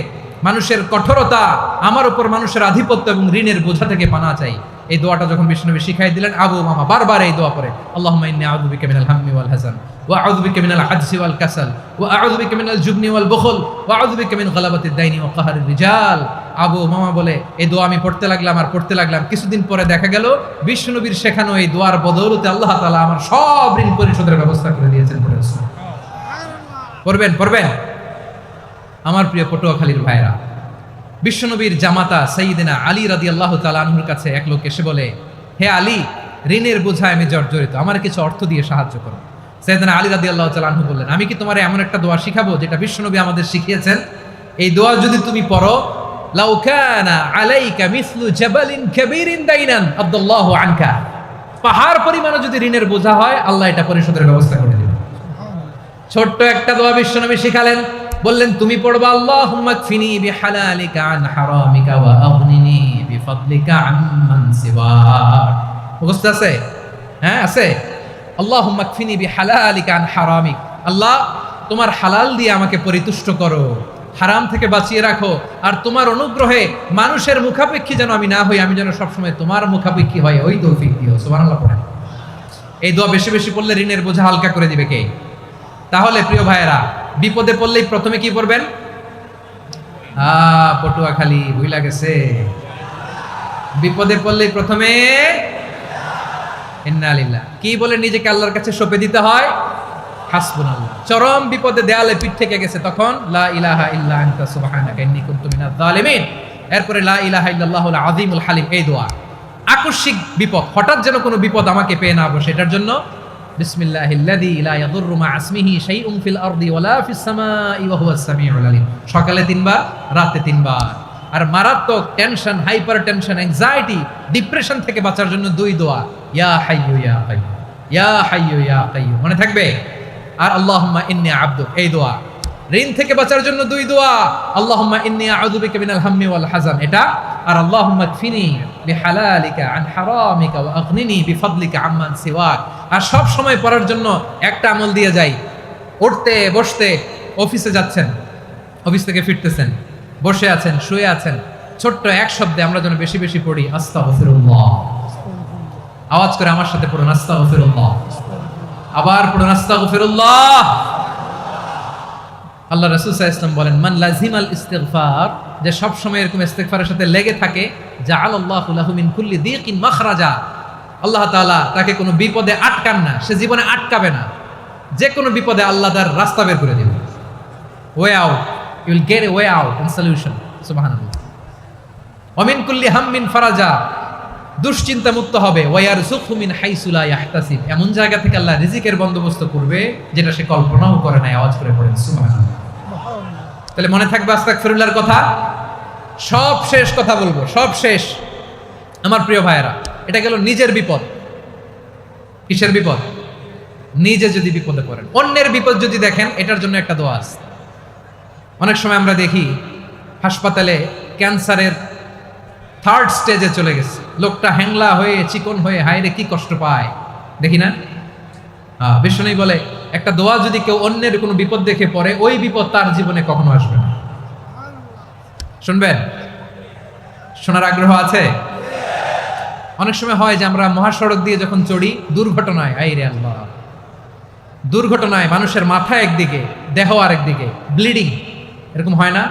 মানুষের কঠোরতা, আমার উপর মানুষের আধিপত্য এবং ঋণের বোঝা থেকে পানা চাই। এই দোয়াটা যখন বিষ্ণুনবী শিখাই দিলেন, আবু মামা বারবার এই দোয়া পড়ে, আল্লাহুম্মা ইন্নী আউযু বিকা মিনাল হাম্মি ওয়াল হাযান ওয়া আউযু বিকা মিনাল আজজি ওয়াল কাসাল ওয়া আউযু বিকা মিনাল জুবনি ওয়াল বুখল ওয়া আউযু বিকা মিন গালাবাতিদ দাইনি ওয়া কাহরির রিজাল। আবু মামা বলে, এই দোয়া আমি পড়তে লাগলাম আর পড়তে লাগলাম, কিছুদিন পরে দেখা গেল বিষ্ণুনবীর শেখানো এই দোয়ার বদৌলতে আল্লাহ তাআলা আমার সব ঋণ পরিশোধের ব্যবস্থা করে দিয়েছেন। পড়বেন, পড়বেন। আমার প্রিয় পটুয়াখালীর ভাইরা, বিশ্বনবীর জামাতা সাইয়্যিদিনা আলী রাদিয়াল্লাহু তাআলা আনহুর কাছে এক লোক এসে বলে, হে আলী, ঋণের বোঝায় আমি জর্জরিত, আমার কিছু অর্থ দিয়ে সাহায্য করো। সাইয়্যিদিনা আলী রাদিয়াল্লাহু তাআলা আনহু বললেন, আমি কি তোমার এমন একটা দোয়া শিখাবো যেটা বিশ্বনবী আমাদের শিখিয়েছেন? এই দোয়া যদি তুমি পড়ো, লাউ কানা আলাইকা মিসলু জাবালিন কাবীরিন দাইনান আদাল্লাহু আনকা, পাহাড় পরিমাণে যদি ঋণের বোঝা হয়, আল্লাহ এটা পরিশোধের ব্যবস্থা করে দিবেন। ছোট্ট একটা দোয়া বিশ্বনবী শিখালেন, বললেন তুমি পড়বা, আল্লাহুম্মা কফিনি বিহালালিকা আন হারামিকা ওয়া আগনিনি বিফাদলিকা আম্মান সিওয়াক। মুখস্থ আছে? হ্যাঁ, আছে। আল্লাহুম্মা কফিনি বিহালালিকা আন হারামিক, আল্লাহ তোমার হালাল দিয়ে আমাকে পরিতুষ্ট করো, হারাম থেকে বাঁচিয়ে রাখো, আর তোমার অনুগ্রহে মানুষের মুখাপেক্ষী যেন আমি না হই, আমি যেন সবসময় তোমার মুখাপেক্ষী হয়, ওই তৌফিক দিও। সুবহানাল্লাহ পড়েন। এই দোয়া বেশি বেশি পড়লে ঋণের বোঝা হালকা করে দিবে কে? তাহলে প্রিয় ভাইয়েরা, বিপদে পড়লেই প্রথমে কি করবেন? পটুয়াখালী ভুইলা গেছে, বিপদে পড়লেই প্রথমে ইন্না লিল্লাহ কি বলে নিজেকে আল্লাহর কাছে সঁপে দিতে হয়? হাসবুনাল্লাহ। চরম বিপদে দেয়ালে পিঠ থেকে গেছে, তখন লা ইলাহা ইল্লা আনতা সুবহানাকা ইন্নী কুনতু মিনাজ জালিমিন। এরপরে লা ইলাহা ইল্লাল্লাহুল আযীমুল হালিম, এই দোয়া। আকস্মিক বিপদ, হঠাৎ যেন কোনো বিপদ আমাকে পেয়ে না বসে, এটার জন্য বিসমিল্লাহিল্লাযী লা ইয়াদুররু মা ইসমিহি শাইউন ফিল আরদি ওয়ালা ফিস সামাই ওয়া হুয়াস সামিউল আলীম। সকালে 3 বার, রাতে 3 বার। আর মারাত্মক tension, hyper tension, anxiety, depression থেকে বাঁচার জন্য 2 দোয়া, ইয়া হাইয়্যু ইয়া কাইয়্যুম, ইয়া হাইয়্যু ইয়া কাইয়্যুম, মনে থাকবে? আর আল্লাহুম্মা ইন্নী আবদুক, এই দোয়া। ঋণ থেকে বাঁচার জন্য 2 দোয়া, আল্লাহুম্মা ইন্নী আউযু বিকা মিনাল হাম্মি ওয়াল হাযান, এটা। আর আল্লাহুম্মা কফিনি বিহালালিকা আন হারামিকা ওয়া আগনিনি বিফাদলিকা আম্মান সিওয়াক। আর সব সময় পড়ার জন্য একটা আমল দিয়ে যাই, উঠতে বসতে, অফিসে যাচ্ছেন, অফিস থেকে ফিরতেছেন, বসে আছেন, শুয়ে আছেন, ছোট্ট এক শব্দে আমরা যেন বেশি বেশি পড়ি, আস্তাগফিরুল্লাহ। আওয়াজ করে আমার সাথে পড়ুন, আস্তাগফিরুল্লাহ। আবার পড়ুন, আস্তাগফিরুল্লাহ। আল্লাহ রাসূল সাল্লাল্লাহু আলাইহি ওয়াসাল্লাম বলেন, মান লাজিমাল ইস্তিগফার, যে সব সময় এরকম ইস্তিগফারের সাথে লেগে থাকে, জাআলাল্লাহু লাহু মিন কুল্লি দীকিন মাখরাজা, আল্লাহ তাআলা তাকে কোনো বিপদে আটকান না, সে জীবনে আটকাবে না, যে কোনো বিপদে আল্লাহ তার রাস্তা বের করে দিবেন। Way out, you will get a way out and solution. সুবহানাল্লাহ। ওয়া মিন কুল্লি হাম্মিন ফারাজা, দুশ্চিন্তা মুক্ত হবে। ওয়া ইয়ারযুকহু মিন হাইসু লা ইয়াহতাসিব, এমন জায়গা থেকে আল্লাহ রিজিকের বন্দোবস্ত করবে যেটা সে কল্পনাও করে নাই। আওয়াজ করে পড়েন সুবহানাল্লাহ। তাহলে মনে থাকবে আস্তাগফিরুল্লাহর কথা। সব শেষ কথা বলবো, সব শেষ। আমার প্রিয় ভাইয়েরা, এটা গেল নিজের বিপদ। কিসের বিপদ? নিজে যদি বিপদে পড়েন। অন্যের বিপদ যদি দেখেন, এটার জন্য একটা দোয়া আছে। অনেক সময় আমরা দেখি হাসপাতালে ক্যান্সারের 3rd স্টেজে চলে গেছে, লোকটা হ্যাংলা হয়ে চিকন হয়ে হায়রে কি কষ্ট পায়, দেখি না? বিষ্ণু বলে একটা দোয়া যদি কেউ অন্যের কোনো বিপদ দেখে পড়ে, ওই বিপদ তার জীবনে কখনো আসবে না। শুনবেন? শোনার আগ্রহ আছে? অনেক সময় হয় যে আমরা মহাসড়ক দিয়ে যখন চড়ি, দুর্ঘটনায়, আইরে আল্লাহ, দুর্ঘটনায় মানুষের মাথা একদিকে, দেহ আরেকদিকে, ব্লিডিং, এরকম হয় না?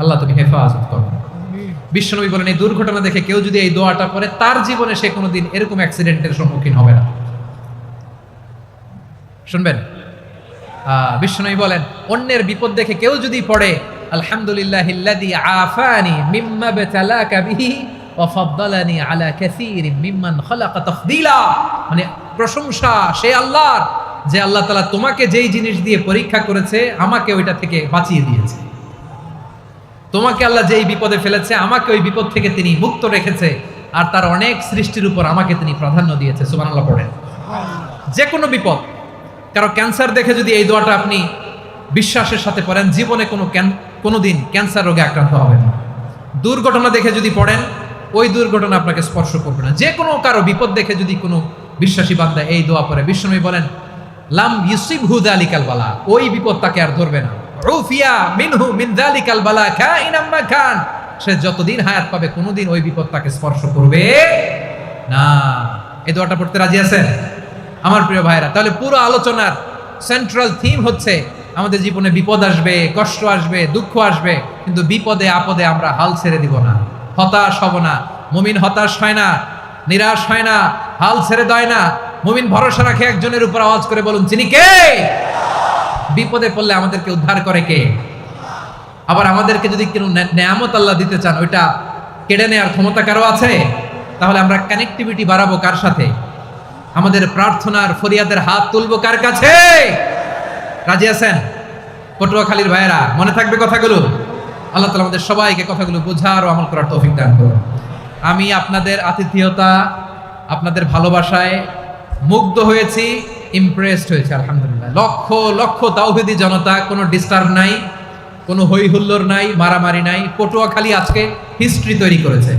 আল্লাহ তুমি হেফাজত করো। বিশ্বনবী বলেন, এই দুর্ঘটনা দেখে কেউ যদি এই দোয়াটা পড়ে, তার জীবনে সে কোনোদিন এরকম অ্যাক্সিডেন্টের সম্মুখীন হবে না। শুনবেন? বিশ্বনবী বলেন, অন্যের বিপদ দেখে কেউ যদি পড়ে, আলহামদুলিল্লাহিল্লাযী আফানি মিম্মা বাতালাকা বিহি ওয়া ফাদ্দালানি আলা কাসীরিম মিম্মান খালাকা তাফদীলা, মানে প্রশংসা সে আল্লাহর, যে আল্লাহ তাআলা তোমাকে যেই জিনিস দিয়ে পরীক্ষা করেছে, আমাকে ওইটা থেকে বাঁচিয়ে দিয়েছে। তোমাকে আল্লাহ যেই বিপদে ফেলেছে, আমাকে ওই বিপদ থেকে তিনি মুক্ত রেখেছে, আর তার অনেক সৃষ্টির উপর আমাকে তিনি প্রাধান্য দিয়েছে। সুবহানাল্লাহ পড়েন। যে কোনো বিপদ, কারো ক্যান্সার দেখে যদি এই দোয়াটা আপনি বিশ্বাসের সাথে পড়েন, জীবনে কোনোদিন ক্যান্সার রোগে আক্রান্ত হবেন না। দুর্ঘটনা দেখে যদি পড়েন, ওই দুর্ঘটনা আপনাকে স্পর্শ করবে না। যে কোনো কারো বিপদ দেখে যদি কোনো বিশ্বাসী বান্দা এই দোয়া পড়ে, বিশ্বনবী বলেন, লাম ইউসিবহু যালিকাল বালা, ওই বিপদ তাকে আর ধরবে না। উফিয়া মিনহু মিন যালিকাল বালা কাইনাম মা কান, সে যতদিন হায়াত পাবে কোনোদিন ওই বিপদ তাকে স্পর্শ করবে না। এই দোয়াটা পড়তে রাজি আছেন আমার প্রিয় ভাইরা? তাহলে পুরো আলোচনার সেন্ট্রাল থিম হচ্ছে, আমাদের জীবনে বিপদ আসবে, কষ্ট আসবে, দুঃখ আসবে, কিন্তু বিপদে আপদে আমরা হাল ছেড়ে দিব না, হতাশ হব না। মুমিন হতাশ হয় না, নিরাশ হয় না, হাল ছেড়ে দেয় না। মুমিন ভরসা রাখে একজনের উপর। আওয়াজ করে বলুন, যিনি কে? বিপদে পড়লে আমাদেরকে উদ্ধার করে কে? আবার আমাদেরকে যদি কোনো নেয়ামত আল্লাহ দিতে চান, ওইটা কেড়ে নেওয়ার ক্ষমতা কারো আছে? তাহলে আমরা কানেক্টিভিটি বাড়াবো কার সাথে? আমাদের প্রার্থনার ফরিয়াদের হাত তুলবো কার কাছে? রাজি আছেন? পটুয়াখালীর ভাইয়েরা, মনে থাকবে কথাগুলো? আল্লাহ তাআলা আমাদের সবাইকে কথাগুলো বোঝার ও আমল করার তৌফিক দান করুন। আমি আপনাদের আতিথেয়তা, আপনাদের ভালোবাসায় মুগ্ধ হয়েছি, ইমপ্রেসড হয়েছে। আলহামদুলিল্লাহ। লক্ষ লক্ষ তাওহীদি জনতা, কোনো ডিস্টার্ব নাই, কোনো হই হুল্লোড় নাই, মারামারি নাই। পটুয়াখালী আজকে হিস্ট্রি তৈরি করেছে।